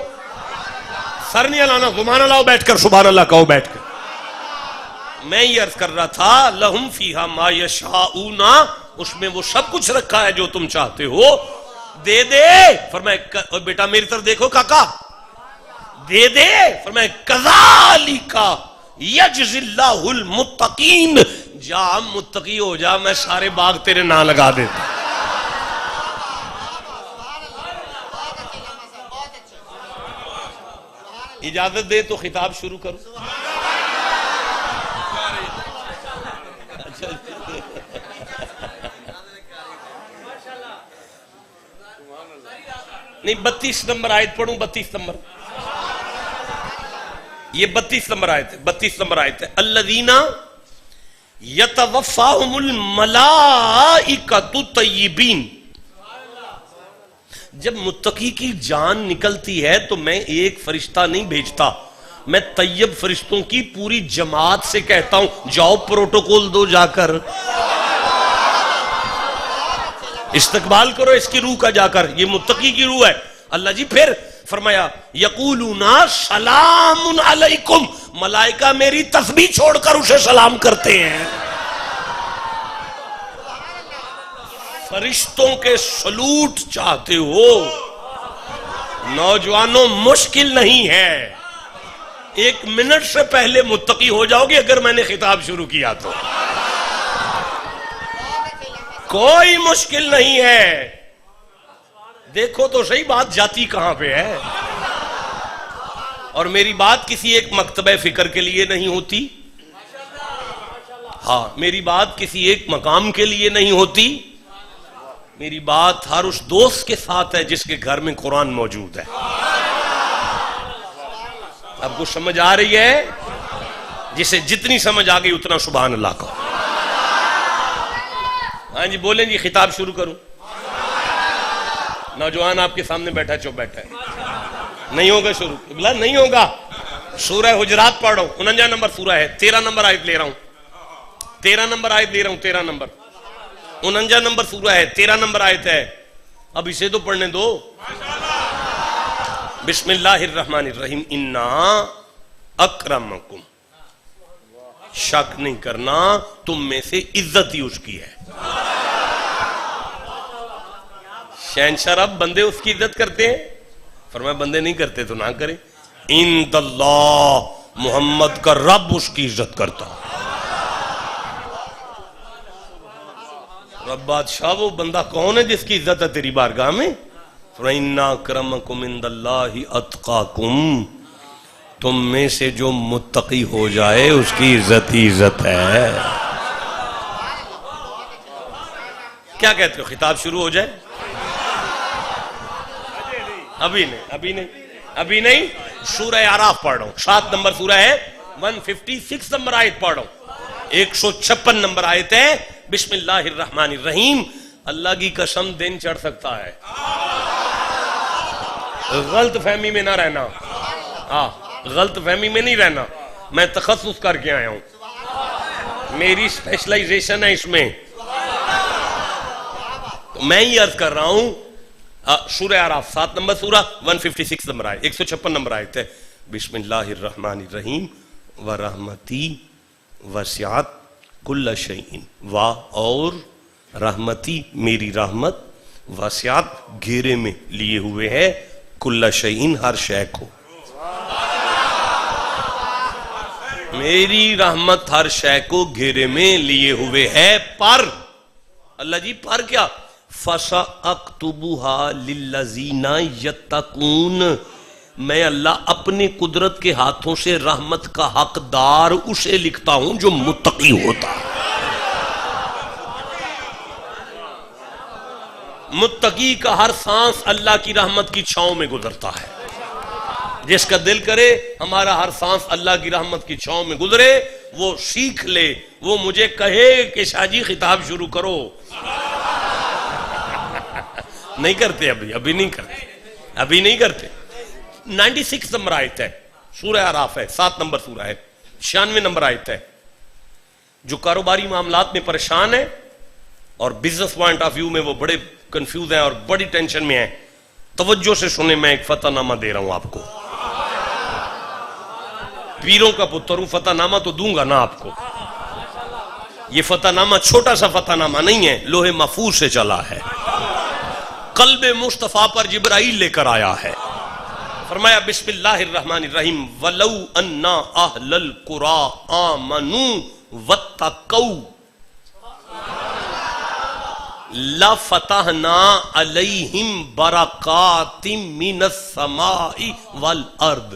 سر نہیں ہلانا، زبان لاؤ بیٹھ کر، سبحان اللہ کہو بیٹھ کر۔ میں یہ عرض کر رہا تھا لہم فیہا ما یشاؤون، اس میں وہ سب کچھ رکھا ہے جو تم چاہتے ہو، دے دے۔ فرمایا بیٹا میری طرف دیکھو کاکا، دے دے۔ فرمایا کذالک یجزی اللہ المتقین، جا متقی ہو جا، میں سارے باغ تیرے نام لگا دیتا۔ اجازت دے تو خطاب شروع کروں۔ نہیں 32 نمبر آیت پڑھوں، 32 نمبر، یہ 32 نمبر آیت ہے، 32 نمبر آیت ہے۔ الذین یتوفاہم الملائکۃ طیبین، جب متقی کی جان نکلتی ہے تو میں ایک فرشتہ نہیں بھیجتا، میں طیب فرشتوں کی پوری جماعت سے کہتا ہوں جاؤ پروٹوکول دو، جا کر استقبال کرو اس کی روح کا، جا کر یہ متقی کی روح ہے۔ اللہ جی پھر فرمایا یقولون سلام علیکم، ملائکہ میری تسبیح چھوڑ کر اسے سلام کرتے ہیں۔ فرشتوں کے سلوٹ چاہتے ہو؟ نوجوانوں مشکل نہیں ہے، 1 منٹ سے پہلے متقی ہو جاؤ گے اگر میں نے خطاب شروع کیا تو، کوئی مشکل نہیں ہے۔ دیکھو تو صحیح بات جاتی کہاں پہ ہے، اور میری بات کسی ایک مکتبہ فکر کے لیے نہیں ہوتی، ہاں میری بات کسی ایک مقام کے لیے نہیں ہوتی، میری بات ہر اس دوست کے ساتھ ہے جس کے گھر میں قرآن موجود ہے. اب کچھ سمجھ آ رہی ہے؟ جسے جتنی سمجھ آ گئی اتنا سبحان اللہ کا. ہاں جی بولیں جی، خطاب شروع کروں. نوجوان آپ کے سامنے بیٹھا ہے، چپ بیٹھا ہے. نہیں ہوگا شروع؟ بلا نہیں ہوگا. سورہ حجرات پڑھ رہا ہوں، 49 نمبر سورہ ہے، 13 نمبر آیت لے رہا ہوں. 13 نمبر آیت لے رہا ہوں، 13 نمبر. 49 نمبر سورہ ہے، 13 نمبر آیت ہے. اب اسے تو پڑھنے دو. بسم اللہ الرحمن الرحیم. انا اکرمکم، شک نہیں کرنا تم میں سے عزت ہی اس کی ہے. شہنشاہ رب بندے اس کی عزت کرتے ہیں؟ فرمایا بندے نہیں کرتے تو نہ کریں. عند اللہ، محمد کا رب اس کی عزت کرتا. رب بادشاہ وہ بندہ کون ہے جس کی عزت ہے تیری بارگاہ میں؟ فَإِنَّ أَكْرَمَكُمْ عِندَ اللَّهِ أَتْقَاكُمْ، تم میں سے جو متقی ہو جائے اس کی عزت ہی عزت ہے. کیا کہتے ہو؟ خطاب شروع ہو جائے؟ ابھی نہیں. سورہ اعراف پڑھ رہا ہوں، 7 نمبر سورہ ہے، 156 نمبر آیت پڑھ رہا ہوں. 156 نمبر آیت ہے. بسم اللہ الرحمن الرحیم. اللہ کی قسم دن چڑھ سکتا ہے، غلط فہمی میں نہ رہنا. ہاں غلط فہمی میں نہیں رہنا. میں تخصص کر کے آیا ہوں، میری اسپیشلائزیشن ہے اس میں. تو میں ہی عرض کر رہا ہوں. سورہ اعراف 7 نمبر سورہ، 156 نمبر آیت، 156 نمبر آیت ہے. بسم اللہ الرحمن الرحیم. ورحمتی وسعت کل شیء، اور رحمتی میری رحمت، وسعت گھیرے میں لیے ہوئے ہے، کل شیء ہر شے کو. میری رحمت ہر شے کو گھیرے میں لیے ہوئے ہے. پر اللہ جی پر کیا؟ فَسَأَكْتُبُهَا لِلَّذِينَ يَتَّقُونَ، میں اللہ اپنی قدرت کے ہاتھوں سے رحمت کا حقدار اسے لکھتا ہوں جو متقی ہوتا ہے. متقی کا ہر سانس اللہ کی رحمت کی چھاؤں میں گزرتا ہے. جس کا دل کرے ہمارا ہر سانس اللہ کی رحمت کی چھاؤں میں گزرے، وہ سیکھ لے، وہ مجھے کہے کہ شاہ جی خطاب شروع کرو. نہیں کرتے، ابھی نہیں کرتے. 96 نمبر آیت ہے، سورہ اعراف ہے، 7 نمبر سورہ ہے، 96 نمبر آیت ہے. جو کاروباری معاملات میں پریشان ہے اور بزنس پوائنٹ آف ویو میں وہ بڑے کنفیوز ہیں اور بڑی ٹینشن میں ہیں، توجہ سے سنیں. میں ایک فتح نامہ دے رہا ہوں آپ کو. پیروں کا پتر ہوں، فتح نامہ تو دوں گا نا آپ کو. یہ فتح نامہ چھوٹا سا فتح نامہ نہیں ہے، لوح محفوظ سے چلا ہے. قلب مصطفیٰ پر جبرائیل لے کر آیا ہے. فرمایا بسم اللہ الرحمن الرحیم. وَلَوْ أَنَّا أَهْلَ الْقُرَىٰ آمَنُوا وَاتَّقَوْا لَفَتَحْنَا عَلَيْهِمْ بَرَكَاتٍ مِّنَ السَّمَاءِ وَالْأَرْضِ.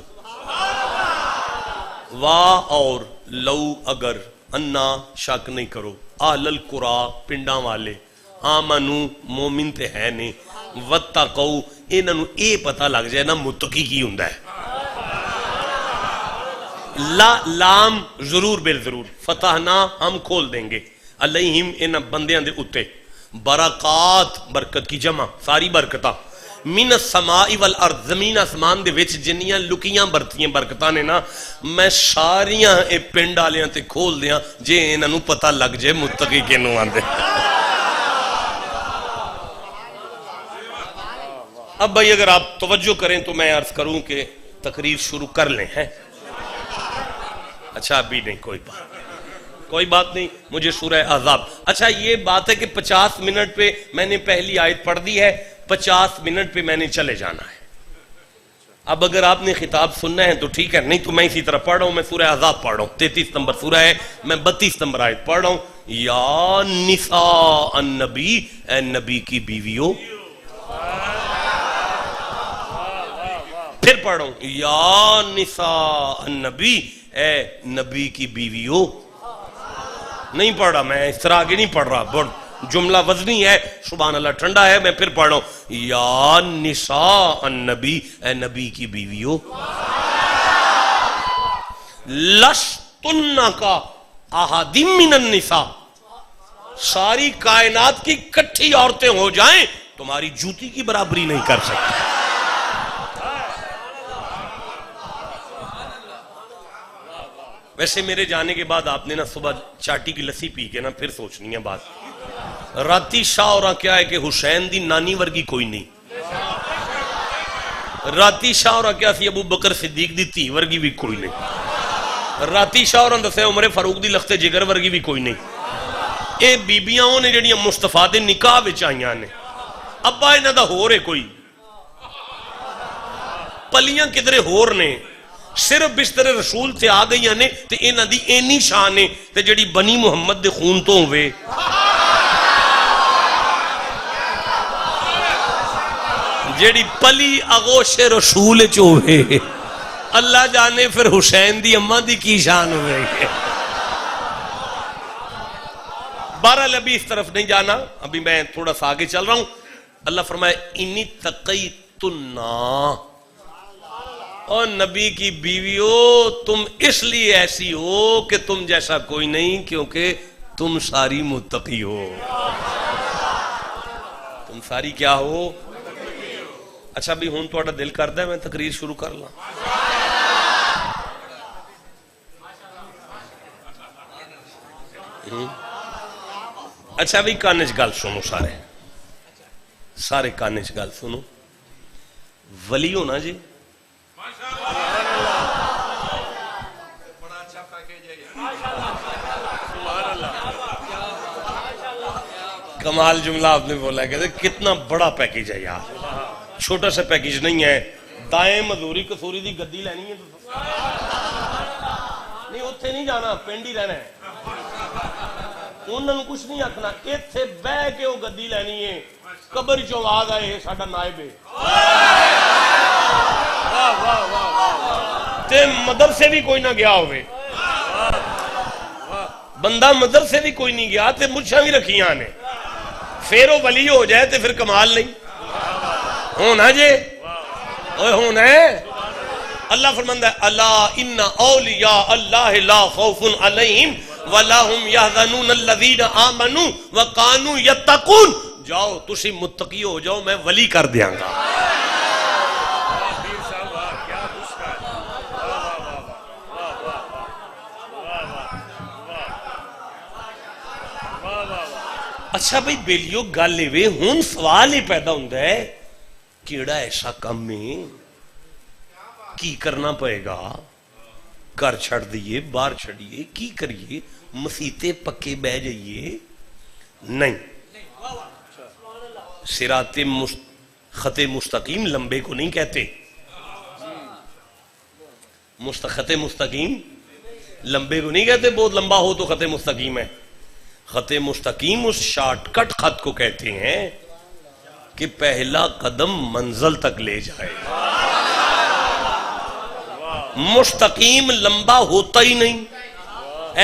اور لو اگر، انا شک نہیں کرو، اہل القرآ پنڈاں والے، آمنو مومن تے ہے نے، واتقو انہاں نوں اے پتہ لگ جائے نا متقی کی ہوندا ہے. لا لام ضرور بالضرور، فتحنا ہم کھول دیں گے، علیہم انہاں بندیاں دے اتے، برکات برکت کی جمع ساری برکتاں، من السماء والارض زمین آسمان دے وچ جنیاں لکیاں برتیاں برکتاں نے نا، میں ساریاں اے پنڈ والیاں تے کھول دیاں جے انہاں نوں پتہ لگ جائے متقی کینوں آندے. اب بھائی اگر آپ توجہ کریں تو میں عرض کروں کہ تقریر شروع کر لیں. ہیں اچھا ابھی نہیں، کوئی بات نہیں. مجھے سورہ احزاب، اچھا یہ بات ہے کہ 50 منٹ پہ میں نے پہلی آیت پڑھ دی ہے، 50 منٹ پہ میں نے چلے جانا ہے. اب اگر آپ نے خطاب سننا ہے تو ٹھیک ہے، نہیں تو میں اسی طرح پڑھ رہا ہوں. میں سورہ احزاب پڑھ رہا ہوں، 33 نمبر سورہ ہے، میں 32 نمبر آیت پڑھ رہا ہوں. یا نساء النبی، اے نبی کی بیویوں. پھر پڑھ رہا ہوں، یا نساء النبی، اے نبی کی بیویوں. نہیں پڑھ رہا میں، اس طرح آگے نہیں پڑھ رہا، جملہ وزنی ہے، سبحان اللہ ٹھنڈا ہے، میں پھر پڑھ رہا ہوں، یا نساء النبی، اے نبی کی بیویوں، لستن کا احد من النساء، ساری کائنات کی کٹھی عورتیں ہو جائیں تمہاری جوتی کی برابری نہیں کر سکتی۔ ویسے میرے جانے کے بعد آپ نے نا صبح چاٹی کی لسی پی کے نا پھر سوچنی ہے بات، راتی شاہ اور کیا ہے کہ حسین دی نانی ورگی کوئی نہیں، راتی شاہ اور کیا سی ابو بکر صدیق دی تھی ورگی بھی کوئی نہیں، راتی شاہ اور دسے عمر فاروق دی لخت جگر ورگی بھی کوئی نہیں۔ اے بیبیاں نے جڑیاں مصطفیٰ دے نکاح وچ آئیاں نے، ابا انہاں دا ہور ہے کوئی، پلیاں کدھرے ہور نے، صرف بستر رسول تے آ گئی نے تے انہاں دی اینی شان ہے تے جڑی بنی محمد دے خون تو ہوئے، جڑی پلی آغوش رسول چ ہوئے، اللہ جانے پھر حسین دی اماں دی کی شان ہوئے۔ بہرحال ابھی اس طرف نہیں جانا، ابھی میں تھوڑا سا آگے چل رہا ہوں۔ اللہ فرمائے انی تقیتنا، اور نبی کی بیویوں تم اس لیے ایسی ہو کہ تم جیسا کوئی نہیں، کیونکہ تم ساری متقی ہو، تم ساری کیا ہو؟ اچھا بھی ہون تھوڑا دل کردا ہے میں تقریر شروع کر لاں؟ اچھا بھی کانچ گل سنو، سارے کانچ گل سنو، ولی ہونا جی کمال جملہ آپ نے بولا، کہتے کتنا بڑا پیکیج ہے یار، چھوٹا سا پیکیج نہیں ہے، دائیں مزوری کسوری دی گدی لینی ہے، نہیں اتھے نہیں جانا، پنڈ ہی رہنا ہے، انہوں نے کچھ نہیں آکھنا، ایتھے بہ کے وہ گدی لینی ہے، قبر چوں آواز آئے ساڈا نائب ہے، تے مدرسے بھی کوئی نہ گیا ہوئے، بندہ مدرسے بھی کوئی نہیں گیا تے مجھا بھی رکھیاں نے، پھر وہ ولی ہو جائے تے پھر کمال نہیں ہونا جے، ہونا ہے۔ اللہ فرماندہ ہے اللہ ان اولیاء اللہ لا خوف علیہم ولا هم يحزنون الذین آمنوا وكانوا يتقون، جاؤ تسی متقی ہو جاؤ، میں ولی کر دیاں گا۔ اچھا بھئی بیلیو گل لے ہون سوال ہی پیدا ہوندہ ہے، کیڑا ایسا کم میں کی کرنا پڑے گا، گھر چھڑ دیئے باہر چھڑیے کی کریے، مسیتے پکے بہ جائیے؟ نہیں، صراط خط مستقیم لمبے کو نہیں کہتے، خط مستقیم لمبے کو نہیں کہتے، بہت لمبا ہو تو خط مستقیم ہے، خط مستقیم اس شارٹ کٹ خط کو کہتے ہیں کہ پہلا قدم منزل تک لے جائے، مستقیم لمبا ہوتا ہی نہیں،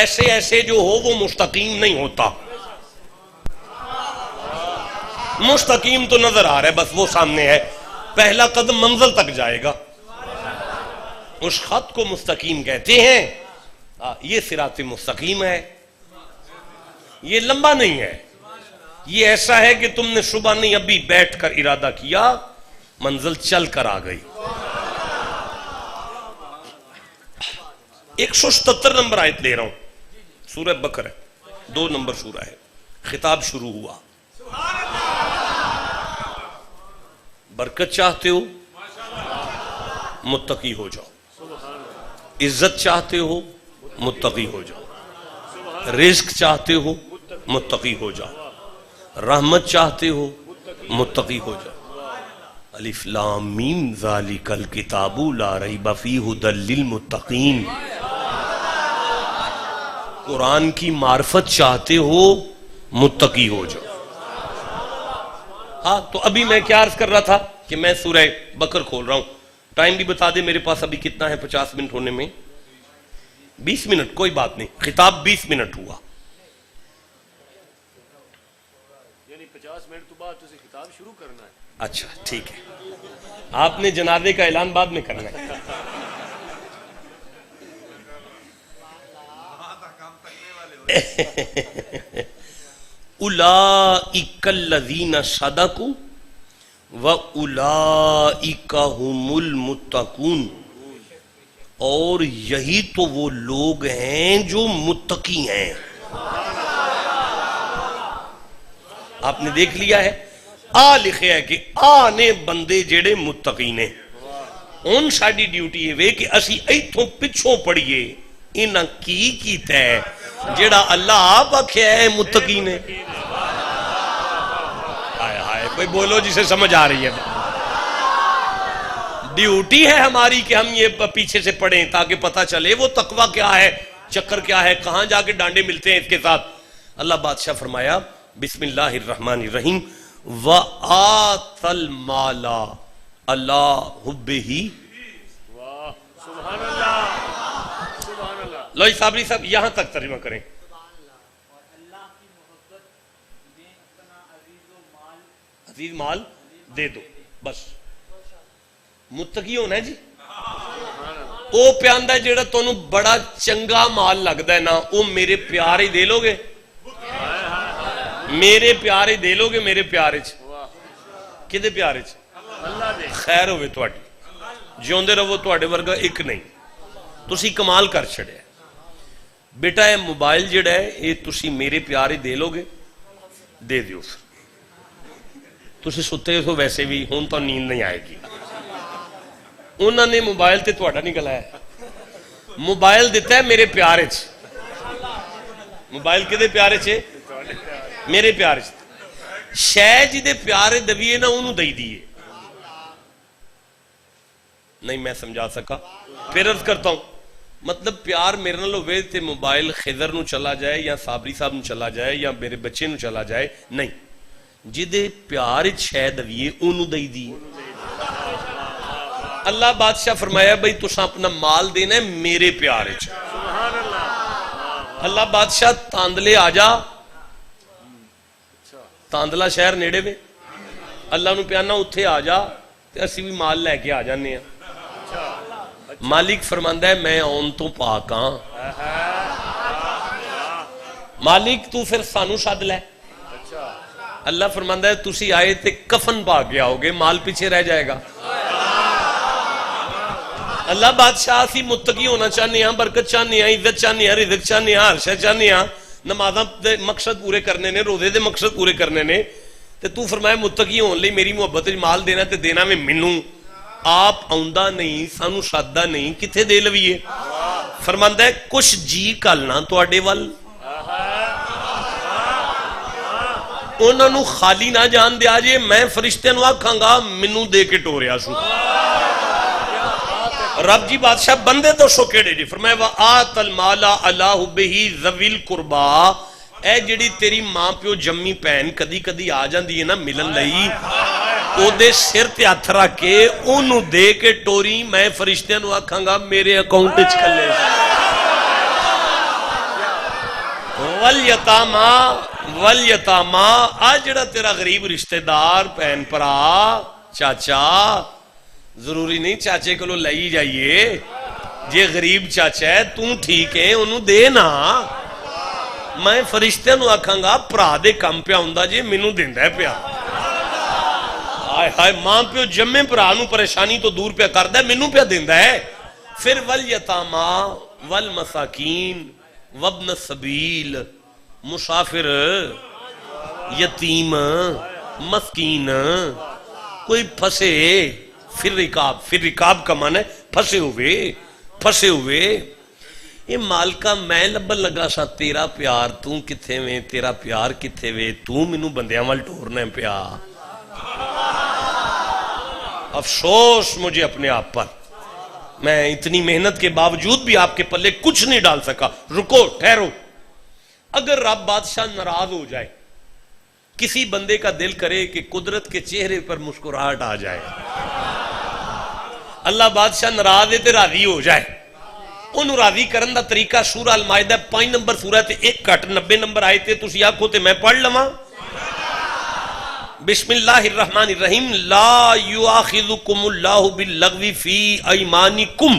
ایسے ایسے جو ہو وہ مستقیم نہیں ہوتا، مستقیم تو نظر آ رہا ہے بس وہ سامنے ہے، پہلا قدم منزل تک جائے گا، اس خط کو مستقیم کہتے ہیں، یہ صراط مستقیم ہے، یہ لمبا نہیں ہے، یہ ایسا ہے کہ تم نے صبح نہیں ابھی بیٹھ کر ارادہ کیا، منزل چل کر آ گئی۔ 177 نمبر آیت لے رہا ہوں، سورہ بکر ہے، 2 نمبر سورہ ہے، خطاب شروع ہوا، برکت چاہتے ہو متقی ہو جاؤ، عزت چاہتے ہو متقی ہو جاؤ، رزق چاہتے ہو متقی ہو جاؤ، رحمت چاہتے ہو متقی ہو جاؤ۔ الف لام میم ذالک الکتاب لا ریب فیہ ھدی للمتقین، قرآن کی معرفت چاہتے ہو متقی ہو جاؤ۔ ہاں تو ابھی میں کیا عرض کر رہا تھا کہ میں سورہ بکر کھول رہا ہوں، ٹائم بھی بتا دے میرے پاس ابھی کتنا ہے، 50 منٹ ہونے میں 20 منٹ، کوئی بات نہیں، خطاب 20 منٹ ہوا، 50 منٹ تو بعد تسی خطاب شروع کرنا ہے. اچھا ٹھیک ہے, آپ نے جنازے کا اعلان بعد میں کرنا ہے. اولئک الذین صدقوا واولئک هم المتقون, اور یہی تو وہ لوگ ہیں جو متقی ہیں. آپ نے دیکھ لیا ہے, آ لکھے ہے کہ آ نے بندے جڑے متقی نے. ان ساڈی ڈیوٹی ہے کہ اسی ایتھوں پچھوں پڑھیے انہاں کی کیتا ہے جڑا اللہ آپ آکھیا ہے متقی نے. ہائے ہائے, کوئی بولو جسے سمجھ آ رہی ہے. ڈیوٹی ہے ہماری کہ ہم یہ پیچھے سے پڑھیں تاکہ پتہ چلے وہ تقوی کیا ہے, چکر کیا ہے, کہاں جا کے ڈانڈے ملتے ہیں اس کے ساتھ. اللہ بادشاہ فرمایا بسم اللہ الرحمن الرحیم وآت المال علی حبہ. واہ سبحان اللہ سبحان اللہ. لوئی صابری صاحب یہاں تک ترجمہ کریں. عزیز مال دے دو, بس متقی ہونا ہے جی. او پیاندہ ہے جیڑا تو بڑا چنگا مال لگتا ہے نا, وہ میرے پیارے دے لو گے, میرے پیارے دے لو گے, میرے پیارے چ کدے پیارے چ خیر ہوئے تواڈی, جیوندے رہو تواڈے ورگا ایک نہیں. تسی کمال کر چھڑے. بیٹا یہ موبائل جڑا ہے یہ تسی میرے پیارے دے لو گے, دے دیو. تسی ستے ہو ویسے بھی, ہون تو نیند نہیں آئے گی. انہوں نے موبائل تے تواڈا نکل آیا, موبائل دیتا ہے میرے پیارے چ. موبائل کدے پیارے چ, میرے پیارے چ. شے جی دے پیارے دویے نا انہوں دئی دیئے. نہیں میں سمجھا سکا, پھر عرض کرتا ہوں. مطلب پیار میرے نال ہوئے تے موبائل خضر نو چلا جائے یا صابری صاحب نو چلا جائے یا میرے بچے نو چلا جائے, نہیں. جدے پیار شے دویے انہوں دئی دیئے. اللہ بادشاہ فرمایا بھئی تسا اپنا مال دینا ہے میرے پیارے چ. اللہ بادشاہ تاندلے آجا, تاندلہ شہر نیڑے میں, اللہ نو پیانا اتھے آجا تے اسی بھی مال لے کے آ جانے ہیں. مالک فرماندہ ہے میں اون تو پاک ہاں. مالک تو پھر سانو شاد لے. اللہ فرماندہ ہے تسی آئے تے کفن پا کے آؤ گے, مال پیچھے رہ جائے گا. اللہ بادشاہ سی متقی ہونا چاہنے ہیں, برکت چاہنے ہیں, عزت چاہنے ہیں, رزق چاہنے ہیں, ہر شے چاہنے ہیں, نمازاں دے مقصد پورے کرنے نے, روزے دے مقصد پورے کرنے نے. تے تو فرمایا متقی ہون لئی میری محبت مال دینا تے دینا میں منوں. آپ آؤندہ نہیں, سانو سادہ نہیں, کتھے دے لویے. فرماندہ ہے کچھ جی کالنا تو آڈے وال, انہوں نے خالی نہ جان دیا جے, میں فرشتے نو آکھاں گا منوں دے کے ٹوریا سو. رب جی بادشاہ بندے تو سو کیڑے جی. فرمایا وآت المال علی حبہ ذوی القربا, اے جڑی تیری ماں پیو جمی پہن کدی کدی آ جاندی ہے نا ملن لئی, او دے سر تے ہتھ رکھ کے اونوں دے کے ٹوری, میں فرشتیاں نو آکھاں گا میرے اکاؤنٹ وچ کھلے. والیتاما, آ جڑا تیرا غریب رشتہ دار بہن پرا چاچا, ضروری نہیں چاچے کو لئی جائیے, جے غریب چاچا ہے توں ٹھیک ہے انہوں دے نا. میں فرشتے نو آکھاں گا پرا دے کم پیا ہوندا جے مینوں دیندا ہے پیا. ہائے ہائے, ماں پیو جمے پرا نو پریشانی تو دور پیا کردا ہے, مینوں پیا دیندا ہے. پھر والیتاما والمساکین وابن السبیل, مسافر, یتیم, مسکین, کوئی پھسے, پھر رکاب کا معنی ہے پھسے ہوئے. یہ مالکہ میں لبن لگا سا تیرا پیار توں کتھے میں, تیرا پیار کتھے وے, توں منو بندیاں وال ٹورنے پیا. افسوس مجھے اپنے آپ پر, میں اتنی محنت کے باوجود بھی آپ کے پلے کچھ نہیں ڈال سکا. رکو ٹھہرو. اگر رب بادشاہ ناراض ہو جائے, کسی بندے کا دل کرے کہ قدرت کے چہرے پر مسکراہٹ آ جائے, اللہ بادشاہ ناراض ہے تے راضی ہو جائے, انہوں راضی کرن دا طریقہ سورہ المائدہ 5 نمبر سورہ تے 1 کٹ 90 نمبر آئے تے تسی آکھو تے میں پڑھ لواں. بسم اللہ الرحمن الرحیم لا یؤاخذکم اللہ باللغو فی ایمانکم.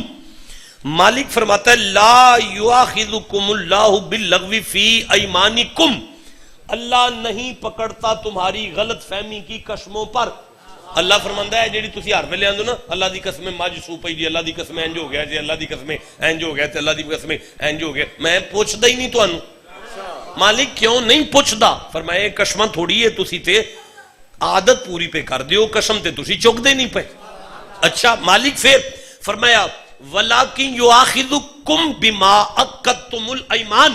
مالک فرماتا ہے لا یؤاخذکم اللہ باللغو فی ایمانکم، اللہ نہیں پکڑتا تمہاری غلط فہمی کی قسموں پر. اللہ فرماندا ہے جیڑی تسی ہر ویلے آندو نا اللہ دی قسم ماج سو پئی جی، اللہ دی قسم انج ہو گیا جی، اللہ دی قسم انج ہو گیا تے اللہ دی قسم انج ہو گیا، میں پوچھدا ہی نہیں تانوں. مالک کیوں نہیں پوچھدا؟ فرمایا قسم تھوڑی ہے، تسی تے عادت پوری پہ کر دیو، قسم تے تسی چک دے نہیں پے. اچھا مالک پھر فرمایا وَلَكِنْ يُؤَاخِذُكُمْ بِمَا عَقَّدتُّمُ الْأَيْمَانَ،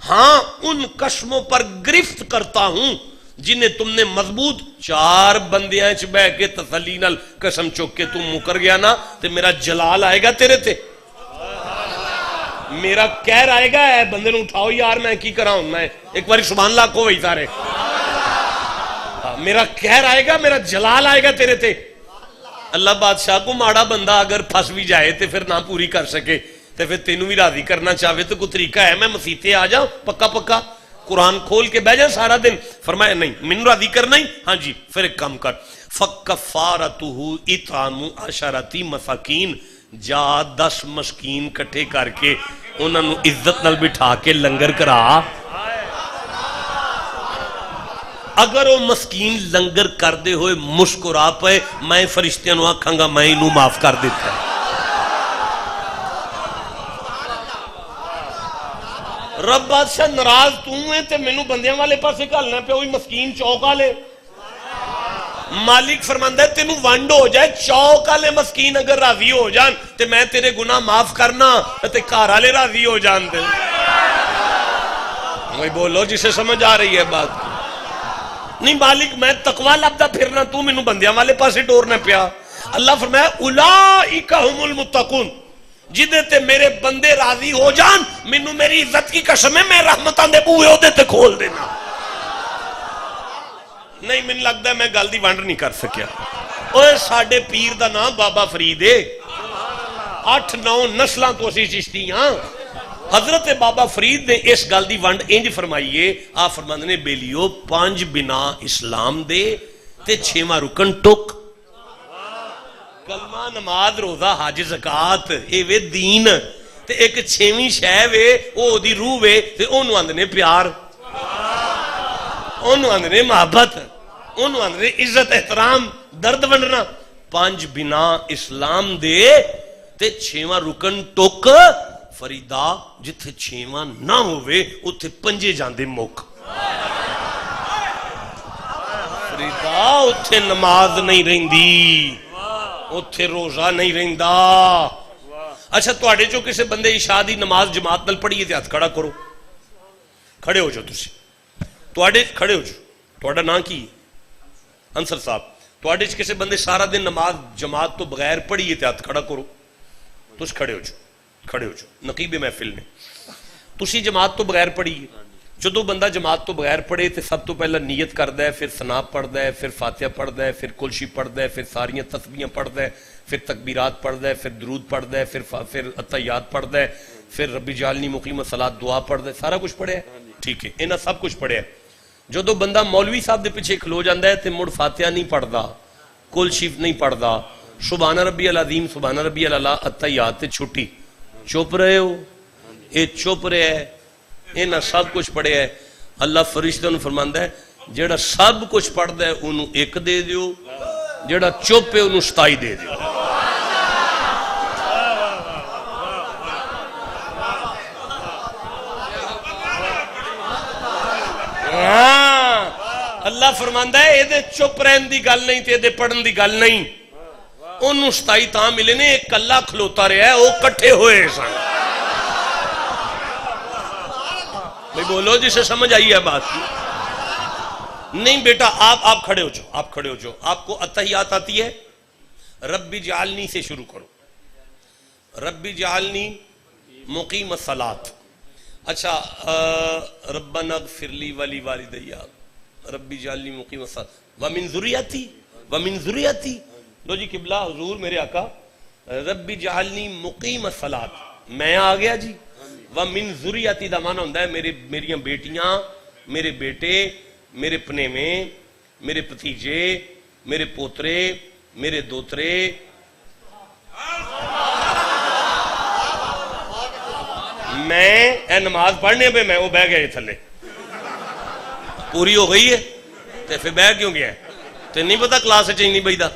ہاں ان قسموں پر گرفت کرتا ہوں جنہیں تم نے مضبوط چار بندیاں چ بہ کے تسلی نال قسم چک کے تم مکر گیا نا تے میرا جلال آئے گا تیرے تے، میرا کہر آئے گا اے بندے نو اٹھاؤ یار میں کی کراں، میں ایک باری سبحان اللہ کو وہی سارے، میرا کہر آئے گا، میرا جلال آئے گا تیرے تے. اللہ بادشاہ کو ماڑا بندہ اگر پھنس بھی جائے تے پھر نہ پوری کر سکے تے پھر تینوں بھی راضی کرنا چاہے تو کوئی طریقہ ہے میں مسیتے آ جاؤں پکا پکا قرآن کھول کے بہ جائیں سارا دن؟ فرمایا نہیں، مینوں راضی کرنا ہی ہاں جی پھر ایک کام کر فَكَفَّارَتُهُ اِطْعَامُ عَشَرَةِ مَسَاکِین، جا 10 مسکین کٹھے کر کے انہاں نوں عزت نال بٹھا کے لنگر کرا. اگر وہ مسکین لنگر کر دے ہوئے مسکرا پے میں فرشتیاں نوں آکھاں گا میں انہوں معاف کر دیتا ہے. رب بادشاہ ناراض تو ہے تے مینوں بندیاں والے پاسے گھلنا پیا، وہی مسکین چوک والے. مالک فرماندا ہے تینوں ونڈ ہو جائے، چوک والے مسکین اگر راضی ہو جان تے میں تیرے گناہ معاف کرنا تے گھر والے راضی ہو جان دے. وہی بولو جسے سمجھ آ رہی ہے بات نہیں. مالک میں تقوی لبدا پھرنا، تو مینوں بندیاں والے پاسے ٹورنا پیا. اللہ فرمایا اولئک هم المتقون، جدے تے میرے بندے راضی ہو جان مینوں میری عزت کی قسم ہے میں رحمتاں دے بوئے اودے تے کھول دینا. نہیں مجھے لگتا ہے میں گل دی ونڈ نہیں کر سکیا. اوے ساڈے پیر دا نام بابا فرید ہے، 8-9 نسلاں تو اسی چشتی ہاں. حضرت بابا فرید نے اس گل دی ونڈ انج فرمائیے، آپ فرماندے نے بیلیو 5 بنا اسلام دے تے 6واں رکن ٹک، کلمہ نماز روزہ حج زکات اے وے دین تے ایک 6ویں شے وے او دی روح وے تے اونوں آندے نے پیار، اونوں آندے نے محبت، اونوں آندے نے عزت احترام درد ونڈنا. 5 بنا اسلام دے تے 6واں رکن ٹک. فریدا جتھے 6واں نہ ہوئے اتھے 5 جاندے مک. فریدا اتھے نماز نہیں رہندی، اتھے روزہ نہیں رہندا. اچھا تواڈے چوں کسے بندے عشاء دی نماز جماعت نال پڑھیے تے ہاتھ کھڑا کرو. کھڑے ہو جاؤ تسی، تواڈے کھڑے ہو جاؤ. تواڈا نام کی انصر صاحب؟ تواڈے چ کسے بندے سارا دن نماز جماعت تو بغیر پڑھیے تے ہاتھ کھڑا کرو. تس کھڑے ہو جاؤ، کھڑے ہو جاؤ. نقیب محفل نے تسی جماعت تو بغیر پڑھیے. جدو بندہ جماعت تو بغیر پڑھے تو سب تو پہلا نیت کردا ہے، پھر ثنا پڑھدا ہے، پھر فاتحہ پڑھدا ہے، پھر کلشی پڑھدا ہے، پھر ساریاں تسبیحاں پڑھدا ہے، پھر تکبیرات پڑھدا ہے، پھر درود پڑھدا ہے، پھر اتحیات پڑھدا ہے، پھر رب اجعلنی مقیم الصلاۃ دعا پڑھدا ہے. سارا کچھ پڑھیا ہے ٹھیک ہے، انہاں سب کچھ پڑھیا ہے. جدو بندہ مولوی صاحب دے پیچھے کھلو جاندا ہے تے مڑ فاتحہ نہیں پڑھدا، کل شریف نہیں پڑھدا، سبحان ربی العظیم سبحان ربی الاعلی اتحیات تے چھٹی. چپ رہے ہو، اے چپ رہے ہے، انہاں سب کچھ پڑھیا ہے. اللہ فرشتوں نے فرماندا ہے جیڑا سب کچھ پڑھدا ہے انہوں 1 دے دیو، جیڑا چپ ہے انہوں 27 دے دیو. ہاں اللہ فرماندا ہے اے دے چپ رہن دی گل نہیں تے دے پڑھن دی گل نہیں. انہوں 27 تاں ملے نے، ایک کلا کھلوتا رہا ہے، وہ کٹھے ہوئے سن. بھئی بولو جسے سمجھ آئی ہے بات نہیں. بیٹا آپ کھڑے ہو جاؤ، آپ کھڑے ہو جاؤ. آپ کو اتحیات آتی ہے؟ رب اجعلنی سے شروع کرو. رب اجعلنی مقیم الصلاۃ. اچھا ربنا اغفر لی ولی والدی، رب اجعلنی مقیم الصلاۃ ومن ذریتی، ومن ذریتی. لو جی قبلہ حضور میرے آقا رب اجعلنی مقیم الصلاۃ، میں آ گیا جی. ومن ذریتی دا معنی ہوتا ہے میریاں بیٹیاں، میرے بیٹے میرے پنے میں میرے بھتیجے میرے پوترے میرے دوترے میں نماز پڑھنے پہ میں وہ بہ گئے تھلے پوری ہو گئی ہے تو پھر بہ کیوں گیا ہے تو نہیں پتا کلاس چ نہیں بھائی دا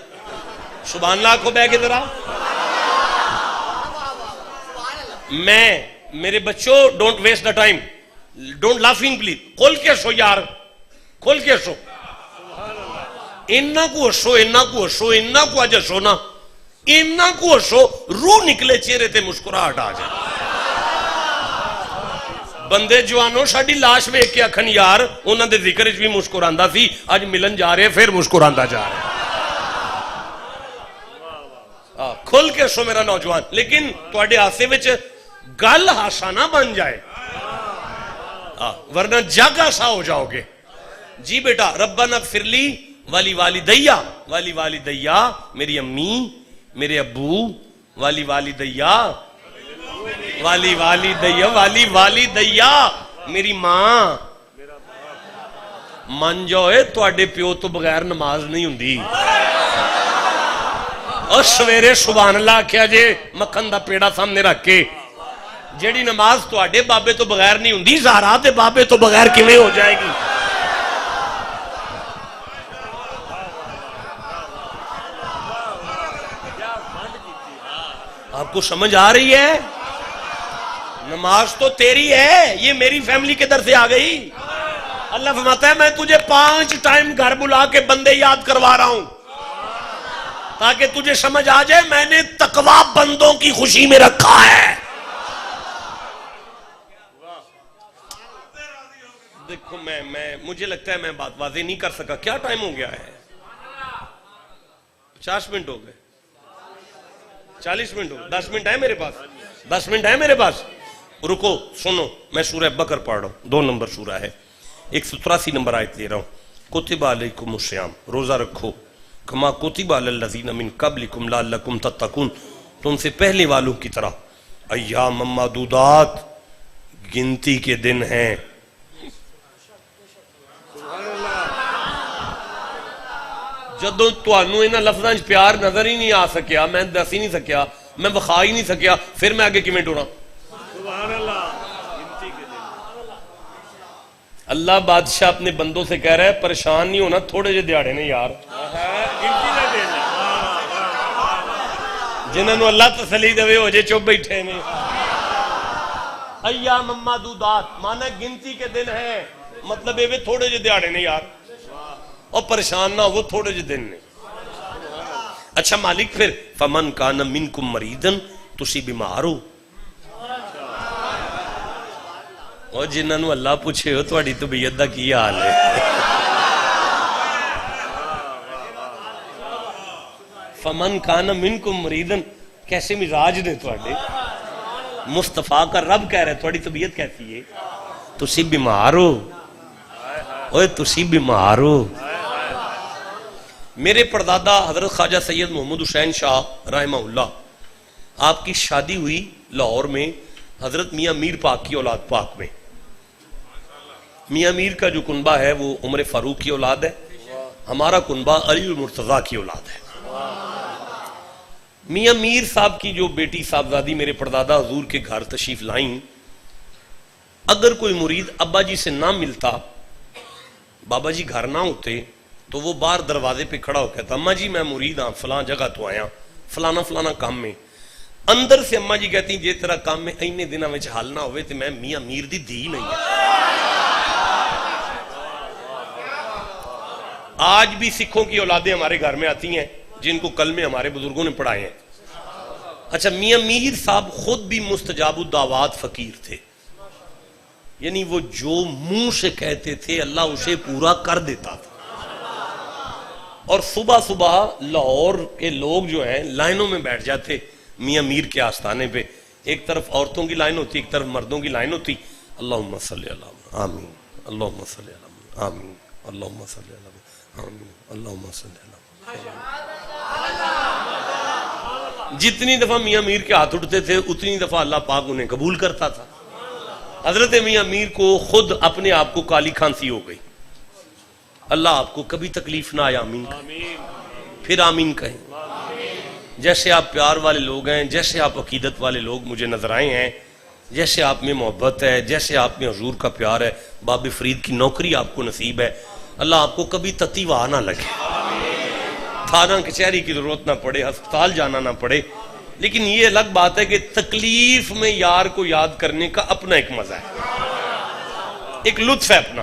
سبحان اللہ کو بہ کے ذرا میں میرے بچوں don't waste the time don't laughing please کھول کے ہسو یار کھول کے ہسو اینا کو ہسو اینا کو ہسو اینا کو اج ہسو نا اینا کو ہسو روح نکلے چہرے تے مسکراہٹ آ جائے بندے جوانوں ساڈی لاش ویکھ کے آکھن یار انہاں دے ذکر وچ بھی مسکراندا سی اج ملن جا رہے پھر مسکراندا جا رہے کھل کے سو میرا نوجوان لیکن تواڈے ہاسے وچ گل ہاسا نہ بن جائے ورنہ جگ ہاسا ہو جاؤ گے جی بیٹا ربنا اغفر لی والی والدیا والی والدیا میری امی میرے ابو والی والدیا والی والدیا والی والدیا میری ماں من جاؤ تواڈے پیو تو بغیر نماز نہیں ہوندی اور سویرے سبحان اللہ کیا جے مکھن دا پیڑا سامنے رکھ کے جیڑی نماز تواڈے بابے تو بغیر نہیں ہوندی زہرا تے بابے تو بغیر کیویں ہو جائے گی آپ کو سمجھ آ رہی ہے نماز تو تیری ہے یہ میری فیملی کے در سے آ گئی اللہ فرماتا ہے میں تجھے 5 ٹائم گھر بلا کے بندے یاد کروا رہا ہوں تاکہ تجھے سمجھ آ جائے میں نے تقوی بندوں کی خوشی میں رکھا ہے دیکھو مجھے لگتا ہے میں بات واضح نہیں کر سکا کیا ٹائم ہو گیا ہے 50 منٹ ہو گئے 40 منٹ ہو گئے 10 منٹ ہے میرے پاس 10 منٹ ہے میرے پاس رکو سنو میں سورہ بقرہ پڑھ رہا ہوں 2 نمبر سورہ ہے 183 نمبر آیت لے رہا ہوں کتب علیکم الصیام روزہ رکھو کما کتب علی الذین من قبلکم لعلکم تتقون تم سے پہلے والوں کی طرح ایام معدودات گنتی کے دن ہیں جدوں تانوں انہاں لفظاں وچ پیار نظر ہی نہیں آ سکیا میں دس ہی نہیں سکیا میں بخا ہی نہیں سکیا پھر میں آگے کیویں ٹوراں سبحان اللہ گنتی کے دن اللہ بادشاہ اپنے بندوں سے کہہ رہا ہے پریشان نہیں ہونا تھوڑے جے دیہاڑے نے یار گنتی کا دن جنہاں نو اللہ تسلی دے ہو جے چپ بیٹھے نے ایام معدودات مانا گنتی کے دن ہیں مطلب یہ تھوڑے جے دیہاڑے نے یار اور پریشان نہ ہو تھوڑے جے دن نے اچھا مالک پھر فمن کان منکم مریضن تسی بیمار ہو اور جنہاں نو اللہ پوچھے ہو تہاڈی طبیعت دا کی حال ہے فمن کان منکم مریضن کیسے مزاج نے تہاڈے مصطفیٰ کا رب کہہ رہا ہے تہاڈی طبیعت کیسی ہے تسی بیمار ہو اوے تسی بیمار ہو میرے پردادا حضرت خواجہ سید محمد حسین شاہ رحمہ اللہ آپ کی شادی ہوئی لاہور میں حضرت میاں میر پاک کی اولاد پاک میں میاں میر کا جو کنبہ ہے وہ عمر فاروق کی اولاد ہے ہمارا کنبہ علی المرتضیٰ کی اولاد ہے میاں میر صاحب کی جو بیٹی صاحبزادی میرے پردادا حضور کے گھر تشریف لائیں اگر کوئی مرید ابا جی سے نہ ملتا بابا جی گھر نہ ہوتے تو وہ باہر دروازے پہ کھڑا ہو کہتا اماں جی میں مرید ہاں فلاں جگہ تو آیا فلانا فلانا کام میں اندر سے اماں جی کہتی جے تیرا کام میں اینے دنوں میں حل نہ ہوئے تو میں میاں میر دی دھی نہیں ہے آج بھی سکھوں کی اولادیں ہمارے گھر میں آتی ہیں جن کو کلمے ہمارے بزرگوں نے پڑھائے ہیں اچھا میاں میر صاحب خود بھی مستجاب الدعوات فقیر تھے یعنی وہ جو منہ سے کہتے تھے اللہ اسے پورا کر دیتا تھا اور صبح صبح لاہور کے لوگ جو ہیں لائنوں میں بیٹھ جاتے میاں میر کے آستانے پہ ایک طرف عورتوں کی لائن ہوتی ایک طرف مردوں کی لائن ہوتی اللہم صلی اللہ آمین اللہم صلی اللہ آمین اللہم صلی اللہ آمین اللہم صلی اللہ جتنی دفعہ میاں میر کے ہاتھ اٹھتے تھے اتنی دفعہ اللہ پاک انہیں قبول کرتا تھا حضرت میاں میر کو خود اپنے آپ کو کالی کھانسی ہو گئی اللہ آپ کو کبھی تکلیف نہ آئے، آمین کہیں، آمین پھر آمین کہیں۔ جیسے آپ پیار والے لوگ ہیں، جیسے آپ عقیدت والے لوگ مجھے نظر آئے ہیں، جیسے آپ میں محبت ہے، جیسے آپ میں حضور کا پیار ہے، باب فرید کی نوکری آپ کو نصیب ہے، اللہ آپ کو کبھی تتیوا نہ لگے، تھانہ کچہری کی ضرورت نہ پڑے، ہسپتال جانا نہ پڑے۔ لیکن یہ الگ بات ہے کہ تکلیف میں یار کو یاد کرنے کا اپنا ایک مزہ ہے، ایک لطف ہے اپنا۔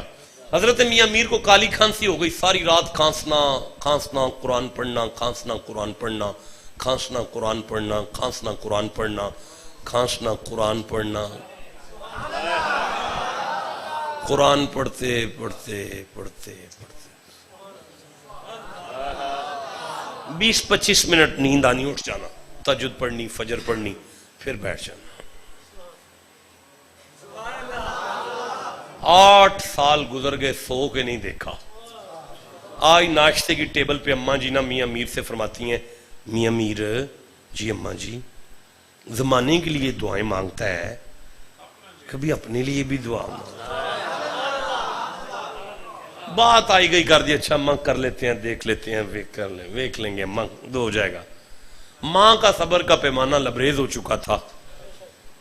حضرت میاں میر کو کالی کھانسی ہو گئی، ساری رات کھانسنا قرآن پڑھنا، کھانسنا قرآن پڑھنا، کھانسنا قرآن پڑھنا، کھانسنا قرآن پڑھنا، کھانسنا قرآن پڑھنا، قرآن پڑھتے پڑھتے پڑھتے پڑھتے 20-25 منٹ نیند آنی، اٹھ جانا، تہجد پڑھنی، فجر پڑھنی، پھر بیٹھ جانا۔ 8 سال گزر گئے، سو کے نہیں دیکھا۔ آج ناشتے کی ٹیبل پہ اماں جی نا میاں میر سے فرماتی ہیں، میاں میر جی، اماں جی زمانے کے لیے دعائیں مانگتا ہے، کبھی اپنے لیے بھی دعا مانگتا ہے۔ بات آئی گئی کر دی، اچھا اماں کر لیتے ہیں، دیکھ لیتے ہیں، ویک لیں گے اماں، دو ہو جائے گا۔ ماں کا صبر کا پیمانہ لبریز ہو چکا تھا۔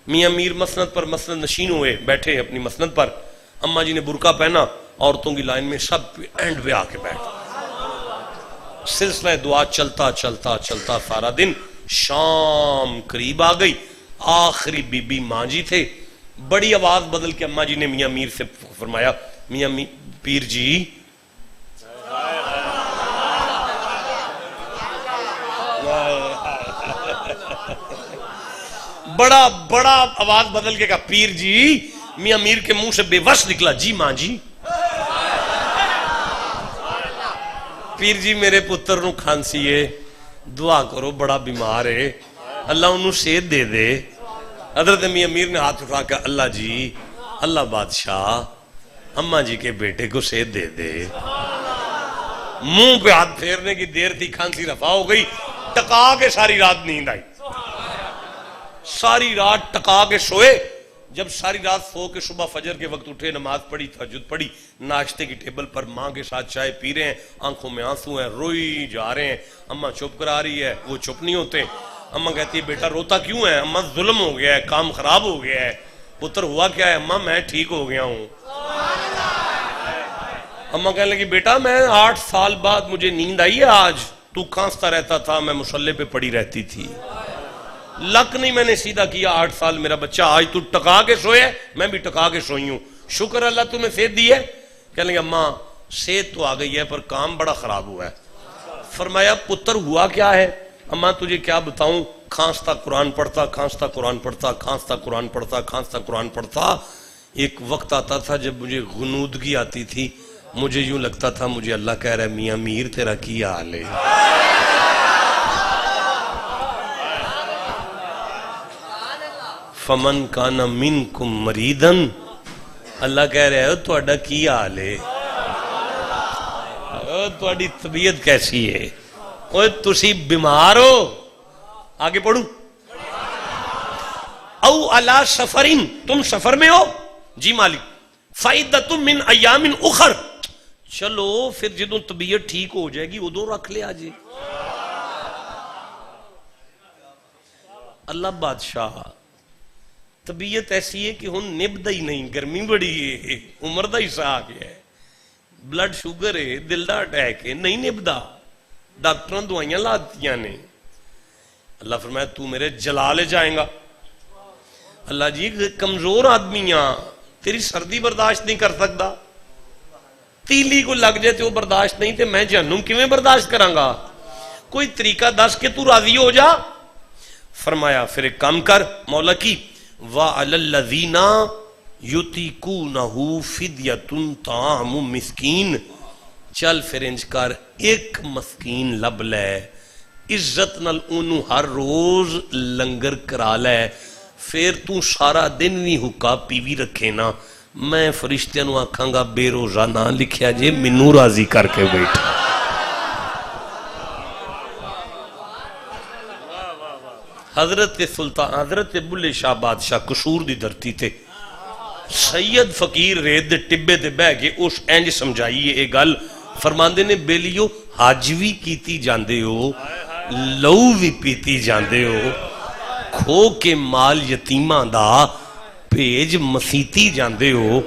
میاں میر مسند پر مسند نشین ہوئے، بیٹھے اپنی مسند پر، اماں جی نے برقع پہنا، عورتوں کی لائن میں سب اینڈ پہ آ کے بیٹھ۔ سلسلہ دعا چلتا چلتا چلتا سارا دن، شام قریب آ گئی، آخری بی بی ماں جی تھے۔ بڑی آواز بدل کے اماں جی نے میاں میر سے فرمایا، میاں پیر جی، بڑا آواز بدل کے کہا، پیر جی۔ میاں میر کے منہ سے بے وس نکلا، جی ماں جی۔ پیر جی میرے پتر نو کھانسی ہے، دعا کرو، بڑا بیمار ہے، اللہ انہوں صحت دے دے۔ حضرت میاں میر نے ہاتھ اٹھا کے، اللہ جی، اللہ بادشاہ اماں جی کے بیٹے کو صحت دے دے۔ منہ پہ ہاتھ پھیرنے کی دیر تھی، کھانسی رفع ہو گئی، ٹکا کے ساری رات نیند آئی، ساری رات ٹکا کے سوئے۔ جب ساری رات سو کے صبح فجر کے وقت اٹھے، نماز پڑھی، تہجد پڑھی، ناشتے کی ٹیبل پر ماں کے ساتھ چائے پی رہے ہیں، آنکھوں میں آنسو ہیں، روئی جا رہے ہیں۔ اماں چپ کرا رہی ہے، وہ چپ نہیں ہوتے۔ اماں کہتی ہے، بیٹا روتا کیوں ہے؟ اماں ظلم ہو گیا ہے، کام خراب ہو گیا ہے۔ پتر ہوا کیا ہے؟ اماں میں ٹھیک ہو گیا ہوں۔ اماں کہنے لگی، بیٹا میں 8 سال بعد مجھے نیند آئی ہے آج، تو کھانستا رہتا تھا، میں مصلے پہ پڑی رہتی تھی، لک نہیں میں نے سیدھا کیا 8 سال میرا بچہ، آج تو ٹکا کے سوئے، میں بھی ٹکا کے سوئی ہوں، شکر اللہ تمہیں صحت دی ہے۔ کہنے لگے، اماں صحت تو آ گئی ہے پر کام بڑا خراب ہوا ہے۔ فرمایا، پتر ہوا کیا ہے؟ اماں تجھے کیا بتاؤں، کھانستا قرآن پڑھتا، کھانستا قرآن پڑھتا، کھانستا قرآن پڑھتا، کھانستا قرآن پڑھتا، ایک وقت آتا تھا جب مجھے غنودگی آتی تھی، مجھے یوں لگتا تھا مجھے اللہ کہہ رہا ہے، میاں میر تیرا کی حال ہے۔ فمن کان منکم مریدن، اللہ کہہ رہے ہو تہاڈا کی حال ہے، تہاڈی طبیعت کیسی ہے، اوے تسی بیمار ہو، آگے پڑھوں، او علی سفرین، تم سفر میں ہو، جی مالک، فعدۃ من ایام اخر، چلو پھر جدوں طبیعت ٹھیک ہو جائے گی ادوں رکھ لے آجے۔ اللہ بادشاہ، طبیعت ایسی ہے کہ ہن نبدا ہی نہیں، گرمی بڑی ہے، عمر دا حصہ آ گیا ہے، بلڈ شوگر ہے، دل دا اٹیک ہے، نہیں نبدا، ڈاکٹراں دوائیاں لاتیاں نے۔ اللہ فرمایا، تو میرے جلال جائیں گا۔ اللہ جی کمزور آدمیاں، تیری سردی برداشت نہیں کر سکتا، تیلی کو لگ جائے تو وہ برداشت نہیں تے میں جہنم کیویں برداشت کراں گا، کوئی طریقہ دس کے تو راضی ہو جا۔ فرمایا پھر ایک کام کر مولا کی، وَعَلَى الَّذِينَ يُطِيقُونَهُ فِدْيَةٌ طَعَامُ مِسْكِينٍ، چل پھر انج کر ایک مسکین لب لے، عزت نال اونوں ہر روز لنگر کرا لے، پھر تو سارا دن بھی حکا پیوی رکھے نا، میں فرشتیاں نو آکھاں گا بے روزہ نہ لکھیا جے، منوں راضی کر کے بیٹھا۔ حضرت سلطان حضرت بلے شاہ بادشاہ قصور دی دھرتی تے سید فقیر ریت دے ٹبے تے بہ کے اس انج سمجھائیے اے گل، فرماندے نے بیلیو حج بھی کیتی جاندے ہو لہو بھی پیتی جاندے ہو کھو کے مال یتیماں دا بھیج مسیتی جاندے ہو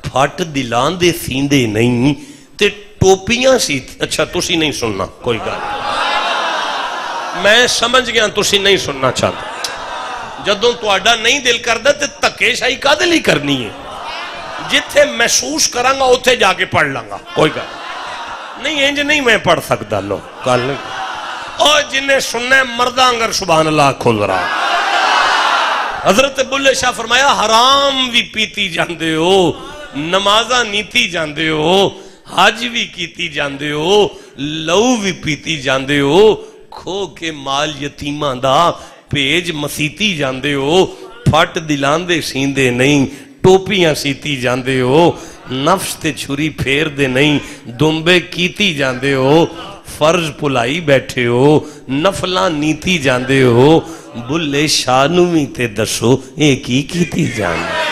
پھٹ دلان دے سیندے نہیں تے ٹوپیاں سی اچھا تسی نہیں سننا کوئی گل میں سمجھ گیا تسی نہیں سننا چاہتا جدوں تواڈا نہیں دل کردا تے تکے شاہی کادے لئی کرنی ہے جتھے محسوس کروں گا اتھے جا کے پڑھ لوں گا کوئی گل نہیں انج نہیں میں پڑھ سکتا لو گل نہیں اور جنہیں سننا ہے مرداں اگر سبحان اللہ کھل رہا حضرت بلے شاہ فرمایا حرام بھی پیتی جاندے ہو نمازاں نیتی جاندے ہو حج بھی کیتی جاندے ہو لہو بھی پیتی جاندے ہو کھو کے مال یتیماں دا بھیج مسیتی جاندے ہو پھٹ دلان دے سیندے نہیں ٹوپیاں سیتی جاندے ہو نفس تے چھری پھیر دے نہیں دنبے کیتی جاندے ہو فرض پلائی بیٹھے ہو نفلاں نیتی جاندے ہو بلے شاہ نویں تے دسو ایک ہی کیتی جاندے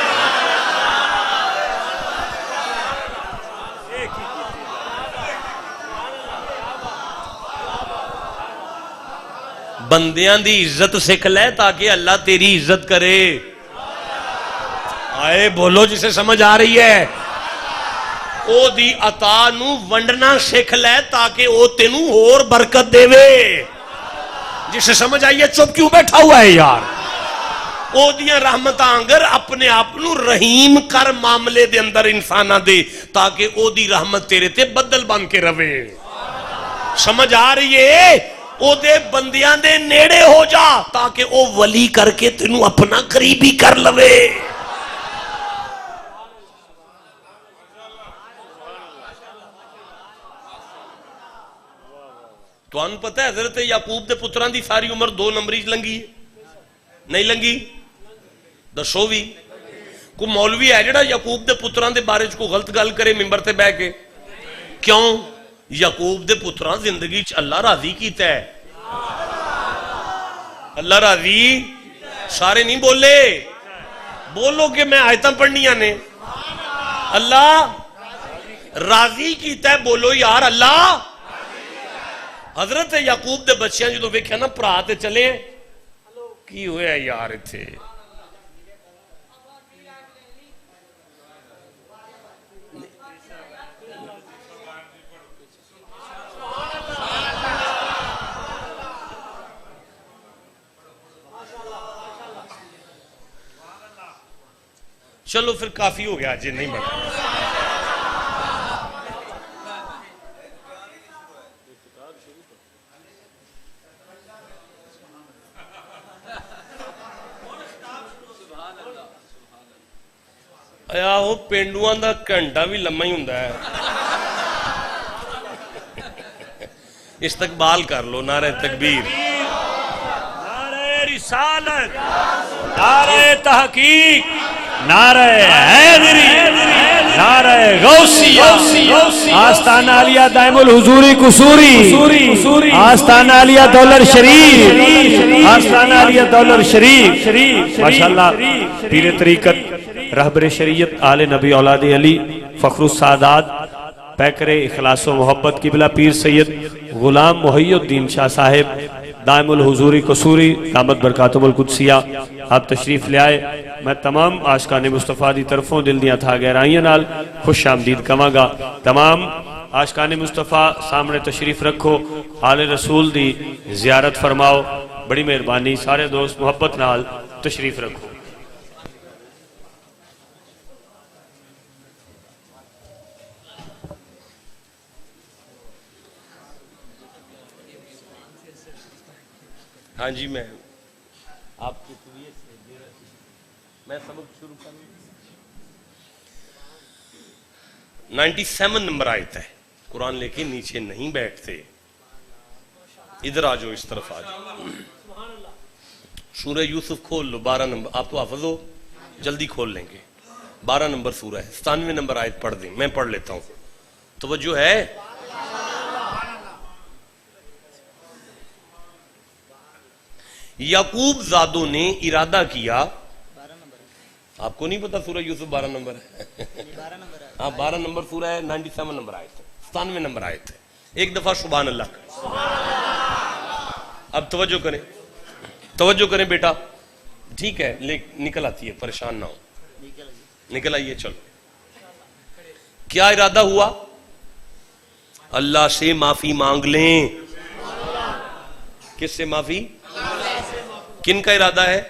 بندیاں دی عزت سکھ لے تاکہ اللہ تیری عزت کرے آئے بولو جسے سمجھ آ رہی ہے او دی عطا نو ونڈنا سکھ لے تاکہ او تینو اور برکت دے وے جسے سمجھ آئیے چپ کیوں بیٹھا ہوا ہے یار او دیاں رحمتاں اگر اپنے آپنو رحیم کر معاملے دے اندر انسانہ دے تاکہ او دی رحمت تیرے تے بدل بن کے روے سمجھ آ رہی ہے او دے بندیاں دے نیڑے ہو جا تاکہ او ولی کر کے تینو اپنا قریبی کر لوے تو انہوں پتہ ہے حضرت یعقوب دے پتران دی ساری عمر 2 نمبریج لنگی ہے نہیں لنگی دسو بھی کوئی مولوی ہے جڑا یعقوب دے پتران دے بارے کو غلط گل کرے ممبر تے بہ کے کیوں یعقوب دے پتران زندگی چ اللہ راضی کیتا ہے اللہ راضی سارے نہیں بولے بولو کہ میں آیتاں پڑھنیاں نے اللہ راضی کیتا ہے بولو یار اللہ حضرت یعقوب دے بچیاں جو ویکھیا نا پرا تے چلے کی ہویا یار ایتھے چلو پھر کافی ہو گیا جی نہیں بڑھا آیا وہ پینڈوان دا گھنٹا بھی لمحہ ہی ہوندہ ہے استقبال کر لو نعرہ تکبیر نعرہ رسالت نعرہ تحقیق نعرہ حیدری نعرہ غوثیہ آستانہ علیہ دائم الحضوری قصوری آستانہ علیہ دولر شریف آستانہ علیہ دولر شریف ماشاءاللہ پیر طریقت رہبر شریعت آل نبی اولاد علی فخر السادات پیکر اخلاص و محبت قبلہ پیر سید غلام محی الدین شاہ صاحب دائم الحضوری قصوری دامت برکاتم القدسیہ آپ تشریف لے آئے میں تمام عاشقان مصطفیٰ دی طرفوں دل دیاں تھا گہرائیاں نال خوش آمدید کہاں گا تمام عاشقان مصطفیٰ سامنے تشریف رکھو آل رسول دی زیارت فرماؤ بڑی مہربانی سارے دوست محبت نال تشریف رکھو ہاں جی میں آپ کی طبیعت سے میں سبق شروع کروں 97 نمبر آیت ہے قرآن لے کے نیچے نہیں بیٹھتے ادھر آ جاؤ اس طرف آ جاؤ سورہ یوسف کھول لو 12 نمبر آپ تو حافظ ہو جلدی کھول لیں گے 12 نمبر سورہ ہے 97 نمبر آیت پڑھ دیں میں پڑھ لیتا ہوں توجہ ہے یعقوب زادوں نے ارادہ کیا آپ کو نہیں پتا سورہ یوسف 12 نمبر ہے ہاں 12 نمبر سورہ ہے 97 نمبر آیت 97 نمبر آیت ہے. ایک دفعہ سبحان اللہ کریں. اب توجہ کریں, توجہ کریں بیٹا. ٹھیک ہے, نکل آتی ہے, پریشان نہ ہو, نکل آئیے. چلو, کیا ارادہ ہوا؟ اللہ سے معافی مانگ لیں. کس سے معافی؟ کن کا ارادہ ہے؟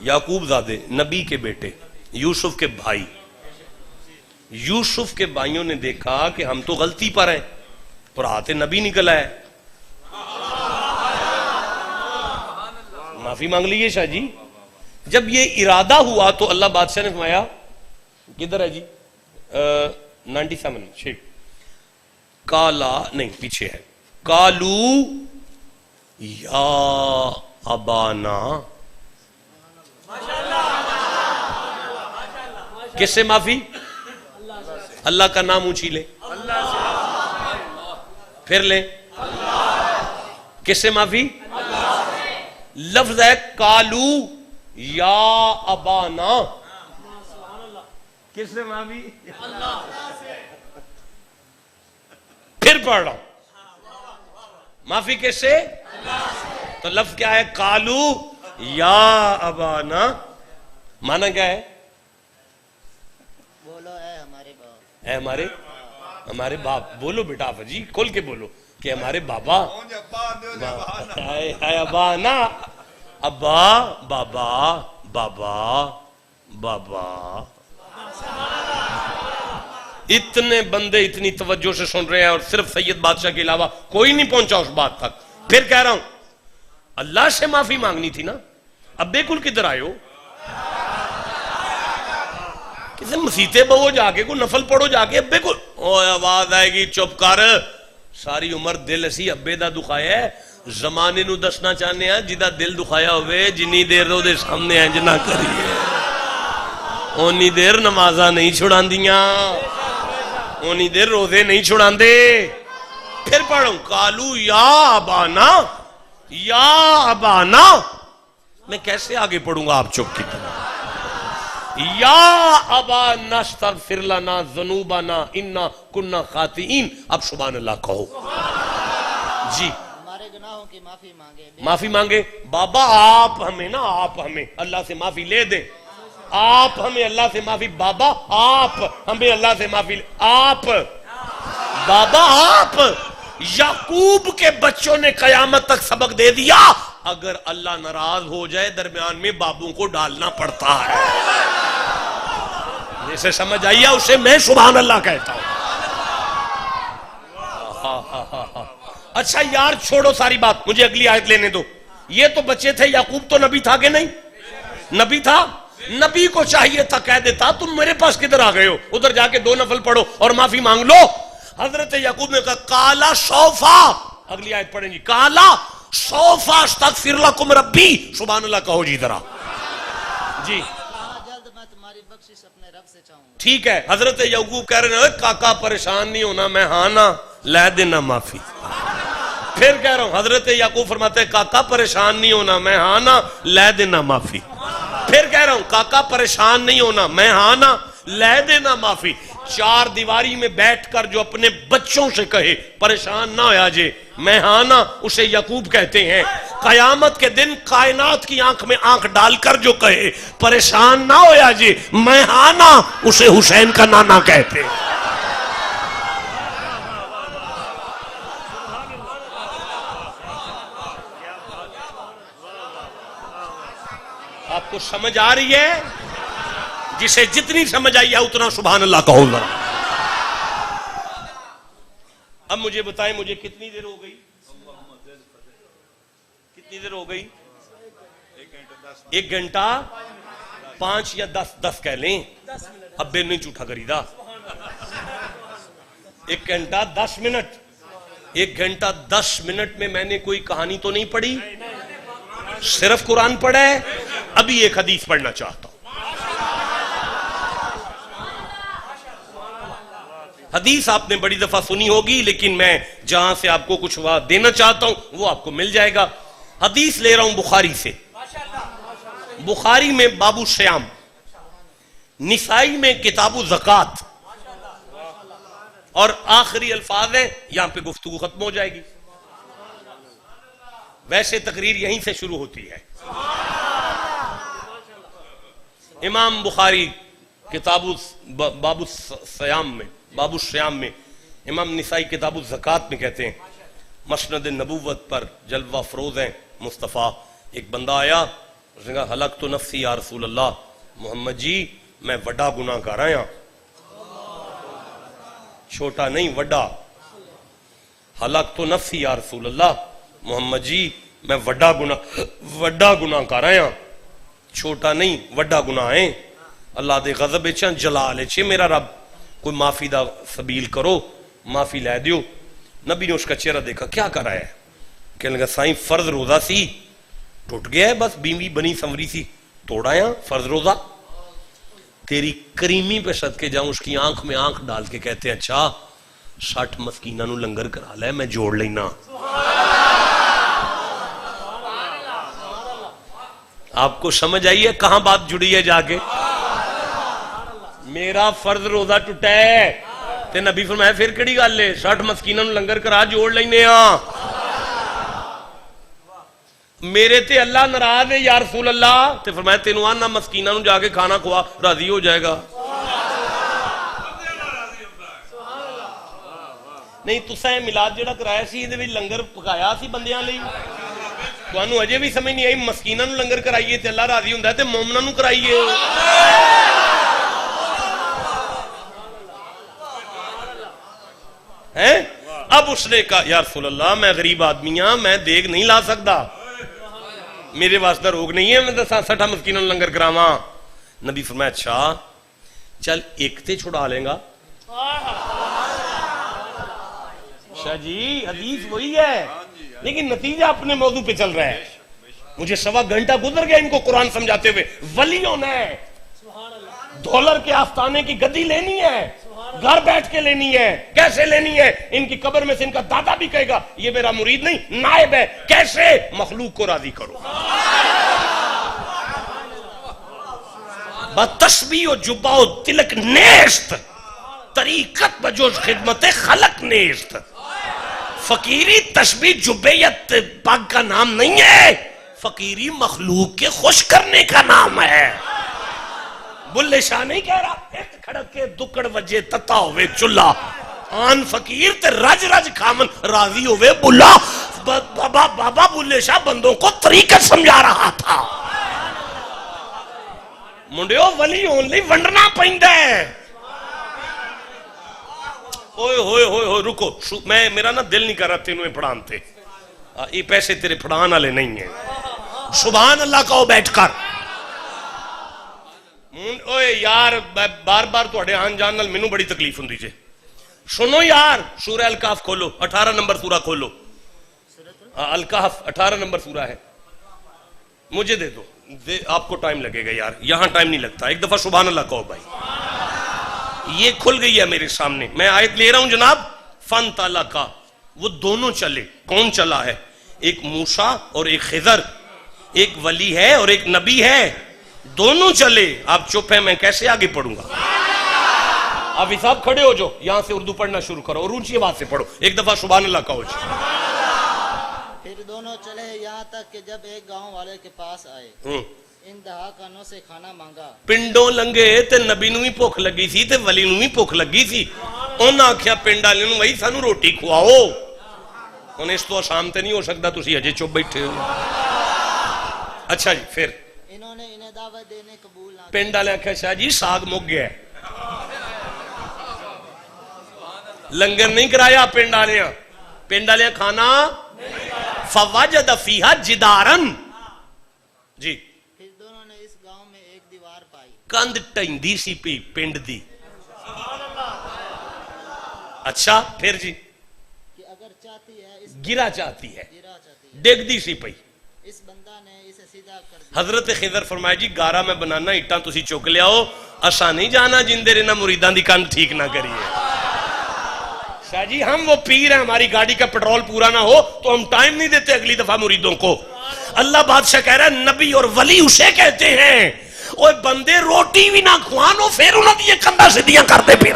یعقوب زادے, نبی کے بیٹے, یوسف کے بھائی. یوسف کے بھائیوں نے دیکھا کہ ہم تو غلطی پر ہیں, اور آتے نبی نکلا ہے. معافی مانگ لیجیے شاہ جی. جب یہ ارادہ ہوا تو اللہ بادشاہ نے فرمایا, کدھر ہے جی 97 شیخ, کالا نہیں پیچھے ہے, کالو یا ابانا. کس سے معافی؟ اللہ کا نام اونچی لیں, پھر لیں. کس سے معافی؟ لفظ ہے کالو یا ابانا. کس سے معافی؟ پھر پڑھ رہا ہوں, معافی کس سے؟ تو لفظ کیا ہے؟ کالو یا ابانا. مانا کیا ہے؟ بولو اے ہمارے باپ. اے ہمارے باپ. بولو بیٹا جی, کھول کے بولو کہ ہمارے بابا. اے ابانا, ابا, بابا, بابا, بابا. اتنے بندے اتنی توجہ سے سن رہے ہیں اور صرف سید بادشاہ کے علاوہ کوئی نہیں پہنچا اس بات تک. پھر کہہ رہا ہوں, اللہ سے معافی مانگنی تھی نا, ابے کل کدھر آئے ہو؟ کسی مسیتے بہو جا کے, کوئی نفل پڑھو جا کے, ابے کل. آواز آئے گی چپ کر, ساری عمر دل اسی ابے دا دکھایا ہے. زمانے نو دسنا چاہنے ہیں جدا دل دکھایا ہوئے, جنی دیر رو دے سامنے انج نہ کریے, اونی دیر نمازاں نہیں چھڑان دیاں, اونی دیر روزے نہیں چھڑان دے. پھر پڑھوں, کالو یا ابانا, یا ابانا. میں کیسے آگے پڑھوں گا, آپ چپ کی طرح. یا ابانا استغفر لنا ذنوبنا انا کنا خاطئین. اب سبحان اللہ کہو جی. ہمارے گناہوں کی معافی مانگے. معافی مانگے. بابا آپ ہمیں نا, آپ ہمیں اللہ سے معافی لے دیں. آپ ہمیں اللہ سے معافی. بابا آپ ہمیں اللہ سے معافی. آپ بابا آپ. یعقوب کے بچوں نے قیامت تک سبق دے دیا, اگر اللہ ناراض ہو جائے درمیان میں بابوں کو ڈالنا پڑتا ہے. جسے سمجھ آئیے اسے میں سبحان اللہ کہتا ہوں. اچھا یار چھوڑو ساری بات, مجھے اگلی آیت لینے دو. یہ تو بچے تھے, یعقوب تو نبی تھا کہ نہیں؟ نبی تھا. نبی کو چاہیے تھا کہہ دیتا تم میرے پاس کدھر آ گئے ہو, ادھر جا کے 2 نفل پڑھو اور معافی مانگ لو. حضرت یعقوب نے کہا کالا سوفا. اگلی آیت پڑھیں گی, کالا سوفا استغفر لکم ربی. سبحان اللہ کہو جی ذرا جی. جلد میں تمہاری بخشش اپنے رب سے چاہوں گا. ٹھیک ہے, حضرت یعقوب کہہ رہے ہیں کاکا پریشان نہیں ہونا, میں ہاں نا لے دینا معافی. پھر کہہ رہا ہوں, حضرت یعقوب فرماتے ہیں کاکا پریشان نہیں ہونا, میں ہاں نا لے دینا معافی. پھر کہہ رہا ہوں کاکا پریشان نہیں ہونا, میں ہاں نا لے دینا معافی. 4 دیواری میں بیٹھ کر جو اپنے بچوں سے کہے پریشان نہ ہویا جے, میں ہاں نا, اسے یعقوب کہتے ہیں. قیامت کے دن کائنات کی آنکھ میں آنکھ ڈال کر جو کہے پریشان نہ ہویا جے, میں ہاں نا, اسے حسین کا نانا کہتے ہیں. آپ کو سمجھ آ رہی ہے؟ جسے جتنی سمجھ آئی ہے اتنا سبحان اللہ کہو ذرا. اب مجھے بتائیں مجھے کتنی دیر ہو گئی؟ کتنی دیر ہو گئی؟ 1 گھنٹہ 5 یا 10 کہہ لیں, ابے نہیں جھوٹا کریدا. 1 گھنٹہ 10 منٹ. 1 گھنٹہ 10 منٹ میں میں نے کوئی کہانی تو نہیں پڑھی, صرف قرآن پڑھا ہے. ابھی ایک حدیث پڑھنا چاہتا ہوں. حدیث آپ نے بڑی دفعہ سنی ہوگی, لیکن میں جہاں سے آپ کو کچھ بات دینا چاہتا ہوں وہ آپ کو مل جائے گا. حدیث لے رہا ہوں بخاری سے. بخاری میں باب الصیام, نسائی میں کتاب الزکات, اور آخری الفاظ ہیں، یہاں پہ گفتگو ختم ہو جائے گی. ویسے تقریر یہیں سے شروع ہوتی ہے. امام بخاری کتاب باب السیام میں، امام نسائی کتاب الزکات میں کہتے ہیں مسند نبوت پر جلوہ فروز ہیں مصطفیٰ. ایک بندہ آیا، اس نے کہا ہلکت نفسی یا رسول اللہ، محمد جی میں وڈا گناہ کر رہا ہوں، چھوٹا نہیں وڈا. ہلکت نفسی یا رسول اللہ، محمد جی میں وڈا گناہ کر رہا ہوں، چھوٹا نہیں وڈا گناہ ہے. اللہ دے غضب چن جلال چے میرا رب، کوئی معافی دا سبیل کرو، معافی لے دیو. نبی نے اس کا چہرہ دیکھا، کیا کر رہا ہے؟ کہنے لگا سائیں فرض روزہ سی ٹوٹ گیا ہے، بس بیوی بنی سنوری سی توڑا یا فرض روزہ. تیری کریمی پہ صدقے جاؤں. اس کی آنکھ میں آنکھ ڈال کے کہتے ہیں اچھا 60 مسکینہ نو لنگر کرا لے، میں جوڑ لینا. آپ کو سمجھ آئی ہے کہاں بات جڑی ہے جا کے؟ میرا فرض روزہ ٹوٹا ہے تے نبی فرمایا پھر کیڑی گل ہے، 60 مسکینہ نو لنگر کرا جوڑ لینے ہاں. میرے تے اللہ ناراض ہے یا رسول اللہ؟ تے فرمایا تینوں آنا مسکینہ نو جا کے کھانا کھوا، راضی ہو جائے گا. نہیں تساں میلاد جڑا کرایا سی دے وچ لنگر پکایا سی بندیاں لئی، تانوں اجے بھی سمجھ نہیں آئی. مسکینہ نو لنگر کرائیے تے اللہ راضی ہوندا ہے تے مومناں نو کرائیے. اب اس نے کہا یا رسول اللہ میں غریب آدمی ہاں، میں دیگ نہیں لا سکتا، میرے واسطہ روگ نہیں ہے میں 60 مسکینوں لنگر کراواں. نبی فرمایا اچھا چل ایک تے چھڑا لیں گا. شاہ جی حدیث وہی ہے لیکن نتیجہ اپنے موضوع پہ چل رہا ہے. مجھے 1.25 گھنٹہ گزر گیا ان کو قرآن سمجھاتے ہوئے. ولی ہونا ہے، ڈالر کے آستانے کی گدی لینی ہے، گھر بیٹھ کے لینی ہے. کیسے لینی ہے؟ ان کی قبر میں سے ان کا دادا بھی کہے گا یہ میرا مرید نہیں نائب ہے. کیسے؟ مخلوق کو راضی کرو. بتسبیح و جبہ و تلک نیست، طریقت بجوز خدمت خلق نیست. فقیری تسبیح جبیت پاک کا نام نہیں ہے، فقیری مخلوق کے خوش کرنے کا نام ہے. بلے شاہ نہیں کہہ رہا ایک کھڑکے دکڑ وجے تتا ہوئے چلا، آن فقیر تے رج رج کھامن راضی ہوئے بلا. بابا بلے شاہ بندوں کو طریقت سمجھا رہا تھا. منڈیو ولی ہون لئی ونڈنا پیندا ہے. اوئے ہوئے ہوئے ہوئے رکو، میرا نا دل نہیں کر رہا تینوں پڑھان تے، یہ پیسے تیرے پڑھان والے نہیں ہیں. سبحان اللہ کہو بیٹھ کر. اوے یار بار بار تواڈے آن جان نال مینوں بڑی تکلیف ہوندی جے. سنو یار سورہ الکہف کھولو، 18 نمبر سورہ کھولو. الکہف 18 نمبر سورہ ہے. مجھے دے دو، آپ کو ٹائم لگے گا یار، یہاں ٹائم نہیں لگتا. ایک دفعہ سبحان اللہ کہو بھائی. یہ کھل گئی ہے میرے سامنے، میں آیت لے رہا ہوں جناب. فن تالا کا وہ دونوں چلے. کون چلا ہے؟ ایک موسیٰ اور ایک خضر. ایک ولی ہے اور ایک نبی ہے، دونوں چلے. آپ چپ ہیں، میں کیسے آگے پڑھوں گا؟ آپ صاحب کھڑے ہو جو، یہاں سے اردو پڑھنا شروع کرو اور اونچی آواز سے پڑھو. ایک دفعہ سبحان اللہ کہو جی. پھر دونوں چلے یہاں تک کہ جب ایک گاؤں والے کے پاس آئے، انتہا کانوں سے کھانا مانگا. پنڈوں لنگے تے نبی نو بھی بھوک لگی سی تے ولی نو بھی بھوک لگی سی. انہاں آکھیا پنڈ والے نو بھائی سانو روٹی کھواؤ. ہن اس تو آسان تے نہیں ہو سکتا، تسی اجے چپ بیٹھے ہو. اچھا جی پھر انہوں نے انہیں دعوت دینے قبول نہ. پنڈ والے آکھیا شاہ جی ساگ مک گیا ہے، لنگر نہیں کرایا پنڈ والے. پنڈ والے کھانا فوجد فیہا جدارن جی. پھر دونوں نے اس گاؤں میں ایک دیوار پائی. کند ٹھندی سی پی پنڈ دی. اچھا پھر جی کہ اگر چاہتی ہے اس گرا چاہتی ہے، گرا چاہتی ہے. ڈگ دی سی پئی. اس بندہ نے اسے سیدھا کر دیا. حضرت خضر فرمایا جی گارا میں بنانا اٹھاں تسی چک لے آؤ، اسا نہیں جانا جن دے رہنا مریدان دی کان ٹھیک نہ کریے. شاہ جی ہم وہ پیر ہیں، ہماری گاڑی کا پیٹرول پورا نہ ہو تو ہم ٹائم نہیں دیتے اگلی دفعہ مریدوں کو. اللہ بادشاہ کہہ رہا ہے نبی اور ولی اسے کہتے ہیں اوے بندے روٹی بھی نہ کھوانو پھر انہوں نے یہ کندھا سیدھیاں کرتے پھر.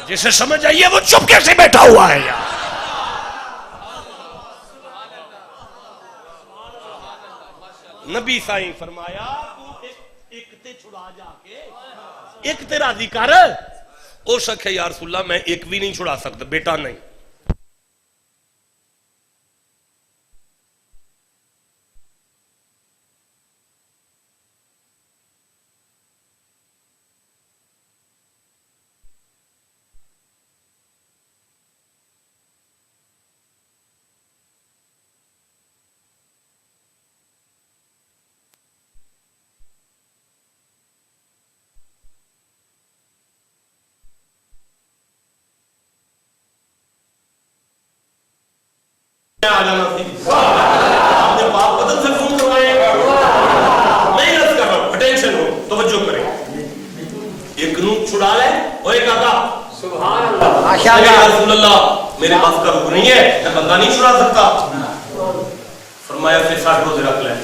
جسے سمجھ آئیے وہ چپ کیسے بیٹھا ہوا ہے یار. نبی سائیں فرمایا ایک تے چھڑا جا کے ایک تے راضی کر. او شک ہے یا رسول اللہ میں ایک بھی نہیں چھڑا سکتا, بیٹا نہیں. اپنے باپ بدل سے فون کروائے. میں عرض کر رہا ہوں, اٹینشن ہو, توجہ کریں. ایک نو چھڑا لے اور ایک آقا سبحان اللہ یا رسول اللہ میرے باپ کا حکم نہیں ہے, میں بندہ نہیں چھڑا سکتا. فرمایا پھر 60 روزے رکھ لیں.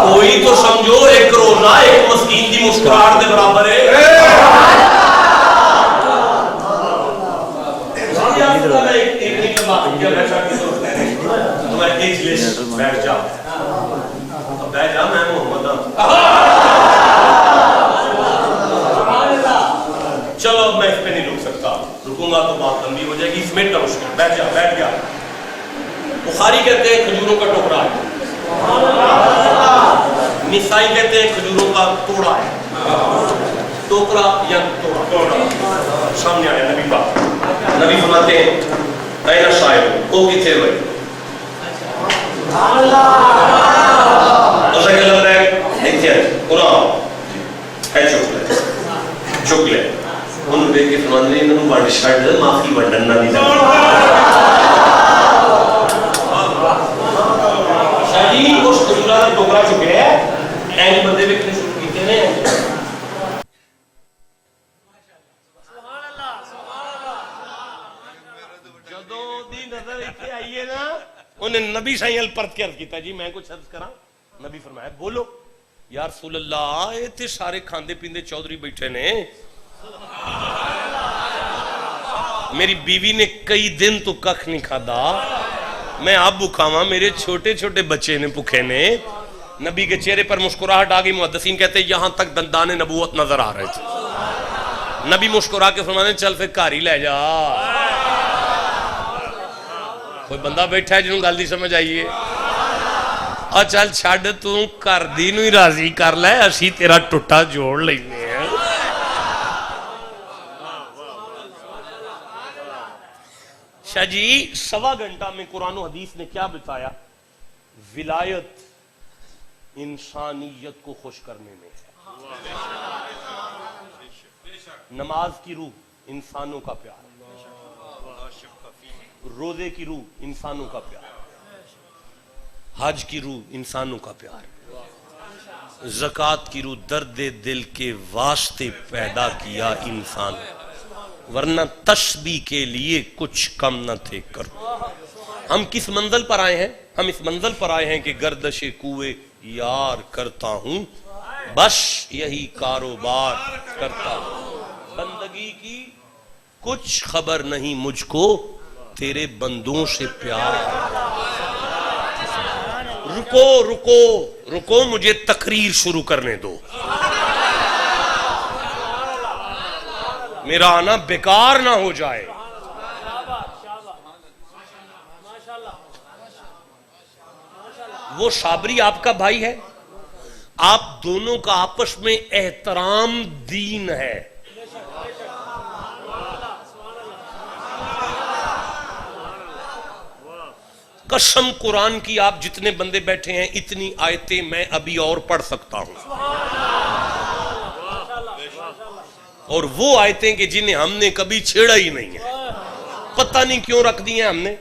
کوئی تو سمجھو 1 روزہ ایک مسکین کی مسکراہٹ کے برابر ہے. بیٹھ جا میں محمد ہوں. چلو اب میں اس پہ نہیں رک سکتا, رکوں گا تو بات لمبی ہو جائے گی. اس میں اتنا مشکل, بیٹھ جا بیٹھ گیا. بخاری کہتے ہیں کھجوروں کا ٹوکرا ہے, نسائی کہتے ہیں کھجوروں کا توڑا ہے. ٹوکرا یا توڑا سامنے آیا نبی پاک. نبی فرماتے ہیں اینا صاحب وہ کتنے ہوئے. اسے کہ لگ رہا ہے احتیاط قرآن ہے چک لے انہوں دیکھ کے فرمان رہی انہوں بڑھ شاید دے معافی بڑھنا نہیں لگا. شاہی اس کجورہ سے ٹوکرا چکے ہیں این بندے بھی کنے شروع کیتے ہیں. جدو دی نظر ایتے آئیے نا انہیں نبی صحیح الپرت کے عرض کیتا جی میں کچھ عرض کرا. نبی فرمایا بولو. یا رسول اللہ یہ تے سارے کھاندے پیندے چودھری بیٹھے نے, میری بیوی نے کئی دن تو ککھ نہیں کھادا, میں اب بھوکا ہوں, میرے چھوٹے چھوٹے بچے نے بھوکے نے. نبی کے چہرے پر مسکراہٹ آ گئی. محدثین کہتے ہیں یہاں تک دندان نبوت نظر آ رہے تھے. نبی مسکرا کے فرمانے چل پھر گھر ہی لے جا. کوئی بندہ بیٹھا ہے جنہوں گل دی سمجھ آئیے, اور چل چھڑ تو کر دی نو ہی راضی کر لے, اسی تیرا ٹوٹا جوڑ لینے ہیں. شاہ جی 1.25 گھنٹہ میں قرآن و حدیث نے کیا بتایا؟ ولایت انسانیت کو خوش کرنے میں ہے. نماز کی روح انسانوں کا پیار, روزے کی روح انسانوں کا پیار, حج کی روح انسانوں کا پیار, زکوٰۃ کی روح درد دل کے واسطے پیدا کیا انسان, ورنہ تسبیح کے لیے کچھ کم نہ تھے کرو. ہم کس منزل پر آئے ہیں؟ ہم اس منزل پر آئے ہیں کہ گردش کوئے یار کرتا ہوں, بس یہی کاروبار کرتا ہوں. بندگی کی کچھ خبر نہیں مجھ کو, تیرے بندوں سے پیار. رکو رکو رکو مجھے تقریر شروع کرنے دو, میرا آنا بیکار نہ ہو جائے. وہ صابری آپ کا بھائی ہے, آپ دونوں کا آپس میں احترام دین ہے. قسم قرآن کی آپ جتنے بندے بیٹھے ہیں اتنی آیتیں میں ابھی اور پڑھ سکتا ہوں, اور وہ آیتیں کہ جنہیں ہم نے کبھی چھیڑا ہی نہیں ہے. پتہ نہیں کیوں رکھ دی ہیں ہم نے,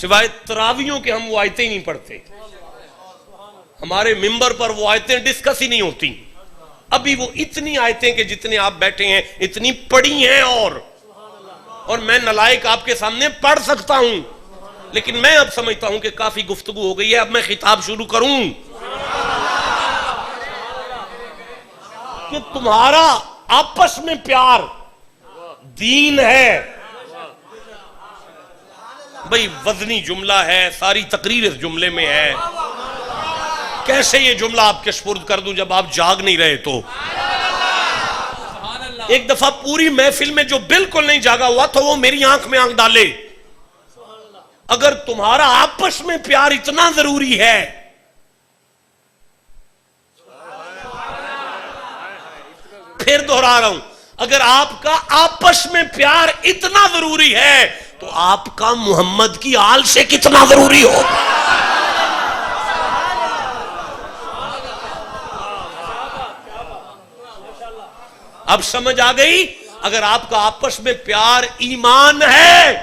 سوائے تراویوں کے ہم وہ آیتیں نہیں پڑھتے. ہمارے ممبر پر وہ آیتیں ڈسکس ہی نہیں ہوتی. ابھی وہ اتنی آیتیں کہ جتنے آپ بیٹھے ہیں اتنی پڑھی ہیں, اور میں نلائق آپ کے سامنے پڑھ سکتا ہوں. لیکن میں اب سمجھتا ہوں کہ کافی گفتگو ہو گئی ہے, اب میں خطاب شروع کروں کہ تمہارا آپس میں پیار دین ہے. بھئی وزنی جملہ ہے، ساری تقریر اس جملے میں ہے. کیسے یہ جملہ آپ کے سپرد کر دوں جب آپ جاگ نہیں رہے تو؟ ایک دفعہ پوری محفل میں جو بالکل نہیں جاگا ہوا تو وہ میری آنکھ میں آنکھ ڈالے. اگر تمہارا آپس میں پیار اتنا ضروری ہے، پھر دہرا رہا ہوں، اگر آپ کا آپس میں پیار اتنا ضروری ہے تو آپ کا محمد کی آل سے کتنا ضروری ہو. اب سمجھ آ گئی؟ اگر آپ کا آپس میں پیار ایمان ہے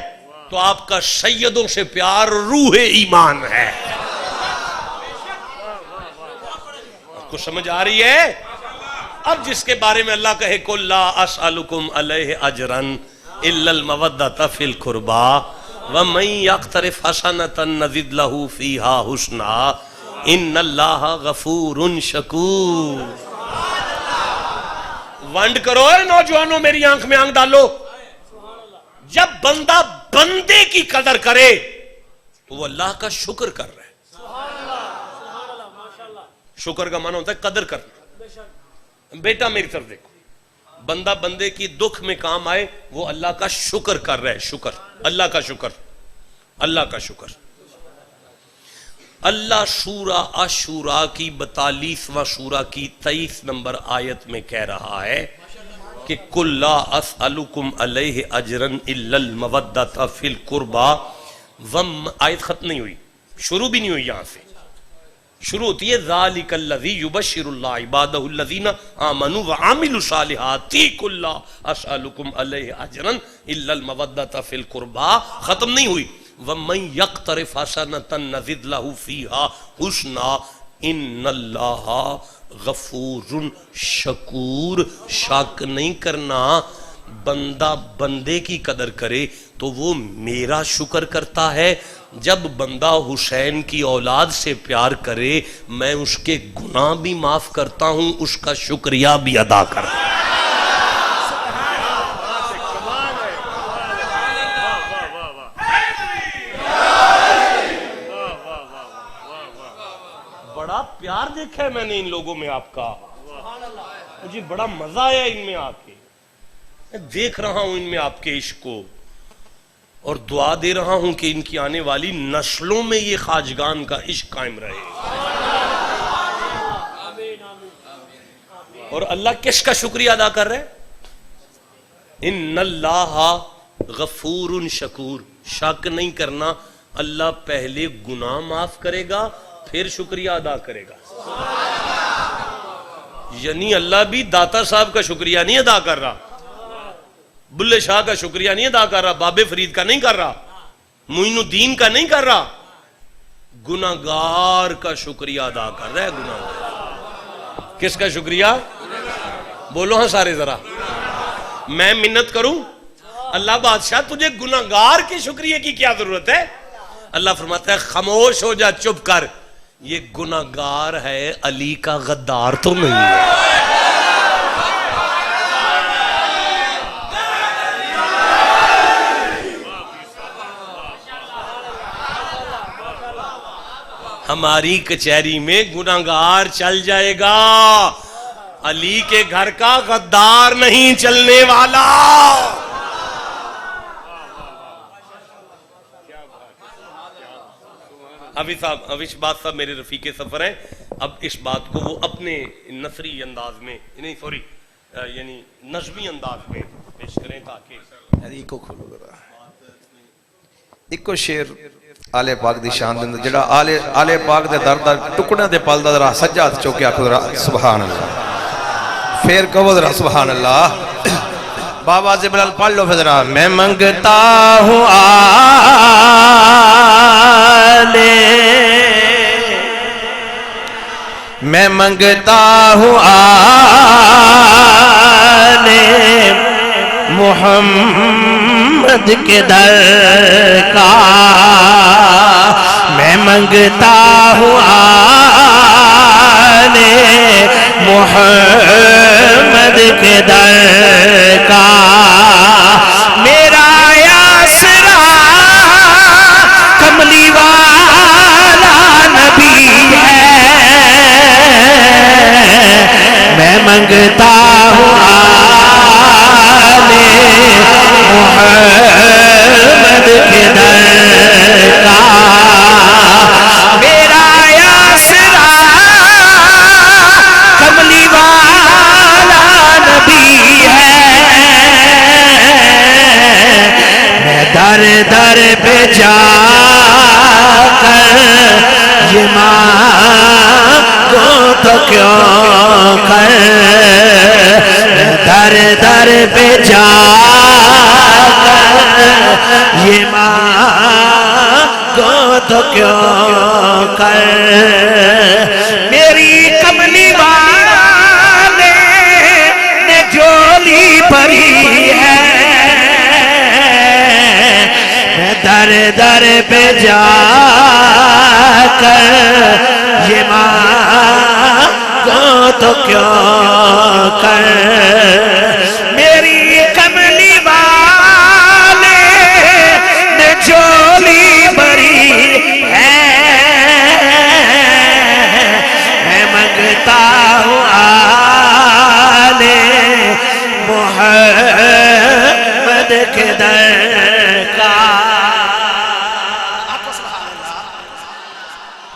تو آپ کا سیدوں سے پیار روح ایمان ہے. آپ کو سمجھ آ رہی ہے؟ اب جس کے بارے میں اللہ کہے قُل لَا أَسْأَلُكُمْ عَلَيْهِ أَجْرًا إِلَّا الْمَوَدَّةَ فِي الْقُرْبَى وَمَن يَقْتَرِفْ حَسَنَةً نَزِدْ لَهُ فِيهَا حُسْنًا إِنَّ اللَّهَ غَفُورٌ شَكُورٌ. ونڈ کرو اے نوجوانوں، میری آنکھ میں آنکھ ڈالو. جب بندہ بندے کی قدر کرے تو وہ اللہ کا شکر کر رہا ہے. شکر کا معنی ہوتا ہے قدر کرنا. بیٹا میری طرف دیکھو، بندہ بندے کی دکھ میں کام آئے وہ اللہ کا شکر کر رہا ہے. شکر، اللہ کا شکر، اللہ کا شکر. اللہ سورہ عاشوراء کی 42واں سورہ کی 23 نمبر آیت میں کہہ رہا ہے کہ قُل لَا أَسْأَلُكُمْ عَلَيْهِ أَجْرًا إِلَّا الْمَوَدَّةَ فِي الْقُرْبَى. آیت ختم نہیں ہوئی، شروع بھی نہیں ہوئی. یہاں سے شروع ہوتی ہے ذَلِكَ الَّذِي يُبَشِّرُ اللَّهُ عِبَادَهُ الَّذِينَ آمَنُوا وَعَمِلُوا الصَّالِحَاتِ قُل لَا أَسْأَلُكُمْ عَلَيْهِ أَجْرًا إِلَّا الْمَوَدَّةَ فِي الْقُرْبَى. ختم نہیں ہوئی. وَمَن يَقْتَرِفْ حَسَنَةً نَزِدْ لَهُ فِيهَا حُسْنًا إِنَّ اللَّهَ غَفُورٌ شَكُورٌ. شک نہیں کرنا، بندہ بندے کی قدر کرے تو وہ میرا شکر کرتا ہے. جب بندہ حسین کی اولاد سے پیار کرے میں اس کے گناہ بھی معاف کرتا ہوں، اس کا شکریہ بھی ادا کرتا ہوں. بڑا پیار دیکھا ہے میں نے ان لوگوں میں آپ کا، مجھے بڑا مزہ آیا ان میں آ کے. میں دیکھ رہا ہوں ان میں آپ کے عشق کو، اور دعا دے رہا ہوں کہ ان کی آنے والی نسلوں میں یہ خواجگان کا عشق قائم رہے. اور اللہ کس کا شکریہ ادا کر رہے؟ ان اللہ غفور شکور. شک نہیں کرنا، اللہ پہلے گناہ معاف کرے گا پھر شکریہ ادا کرے گا. یعنی اللہ بھی داتا صاحب کا شکریہ نہیں ادا کر رہا، بلے شاہ کا شکریہ نہیں ادا کر رہا، بابے فرید کا نہیں کر رہا، معین الدین کا نہیں کر رہا، گناہگار کا شکریہ ادا کر رہا ہے. گناہگار کس کا شکریہ؟ بولو ہاں سارے ذرا. میں منت کروں؟ اللہ بادشاہ تجھے گناہگار کے شکریہ کی کیا ضرورت ہے؟ اللہ فرماتا ہے خاموش ہو جا، چپ کر. یہ گناہگار ہے، علی کا غدار تو نہیں ہے. ہماری کچہری میں گناہگار چل جائے گا، علی کے گھر کا غدار نہیں چلنے والا. اویش بات صاحب میرے رفیق سفر ہیں. اب اس بات کو وہ اپنے نثری انداز میں یعنی نظمی انداز میں پیش کریں تاکہ کو کھولو ذرا. ایک شعر آلے پاک دی شان دے جڑا آلے پاک دے درد ٹکڑے دے پل دا ذرا سجاد چوکے آکھو ذرا سبحان اللہ. پھر کہو ذرا سبحان اللہ. بابا زبلال پڑھ لو پھر ذرا. میں منگتا ہوں آلے، میں منگتا ہوں آلے محمد کے در کا، میں منگتا ہوں آلے محمد کے در کا میرا آسرا کملی والا نبی ہے میں منگتا ہوں آلے محمد کے در کا میرا آسرا کملی والا نبی ہے میں در در پہ جا کر یہ مانگوں تو کیوں کر میں در در پہ جا کر یہ مانگوں تو کیوں کر میری کملی والے نے جولی بھری ہے میں در در پہ جا کر یہ مانگوں تو کیوں کر میری کملی والے نے جولی بھری ہے میں منگتا ہوں آلے محمد کے در کا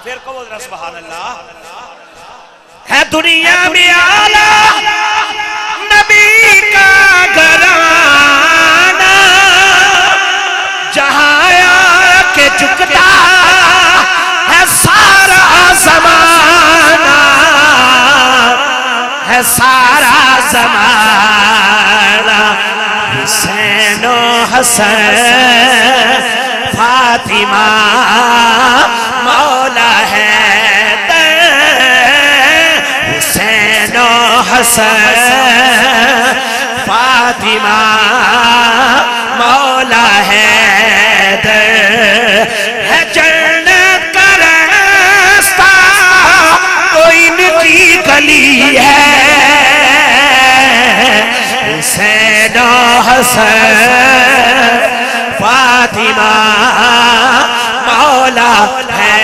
پھر کہو ذرا سبحان اللہ ہے دنیا میں آلہ نبی کا گھرانہ جہاں آ کے جھکتا ہے سارا زمانہ ہے سارا زمانہ حسین و حسن فاطمہ مولا ہے حسین و حسن فاطمہ مولا ہے جنت کا راستہ تو ان کی گلی ہے حسین و حسن فاطمہ مولا ہے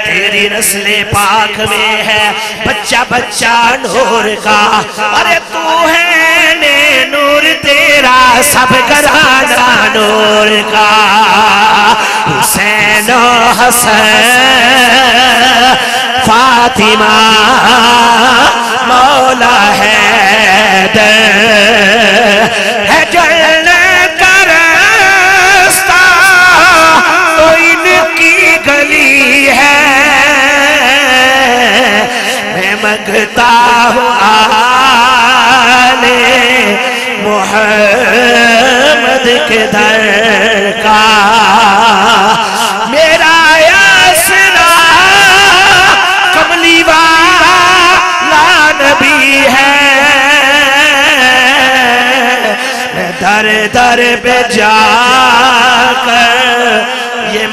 تیری نسل پاک میں ہے بچہ بچہ نور کا ارے تو ہے نور تیرا سب گھرانہ نور کا حسین و حسن فاطمہ مولا ہے جنت کا راستہ تو ان کی گلی ہے میں منگتا ہوں آلے محمد کے در کا میرا آسرا کملی والا نبی ہے میں در در پہ جا کر یہ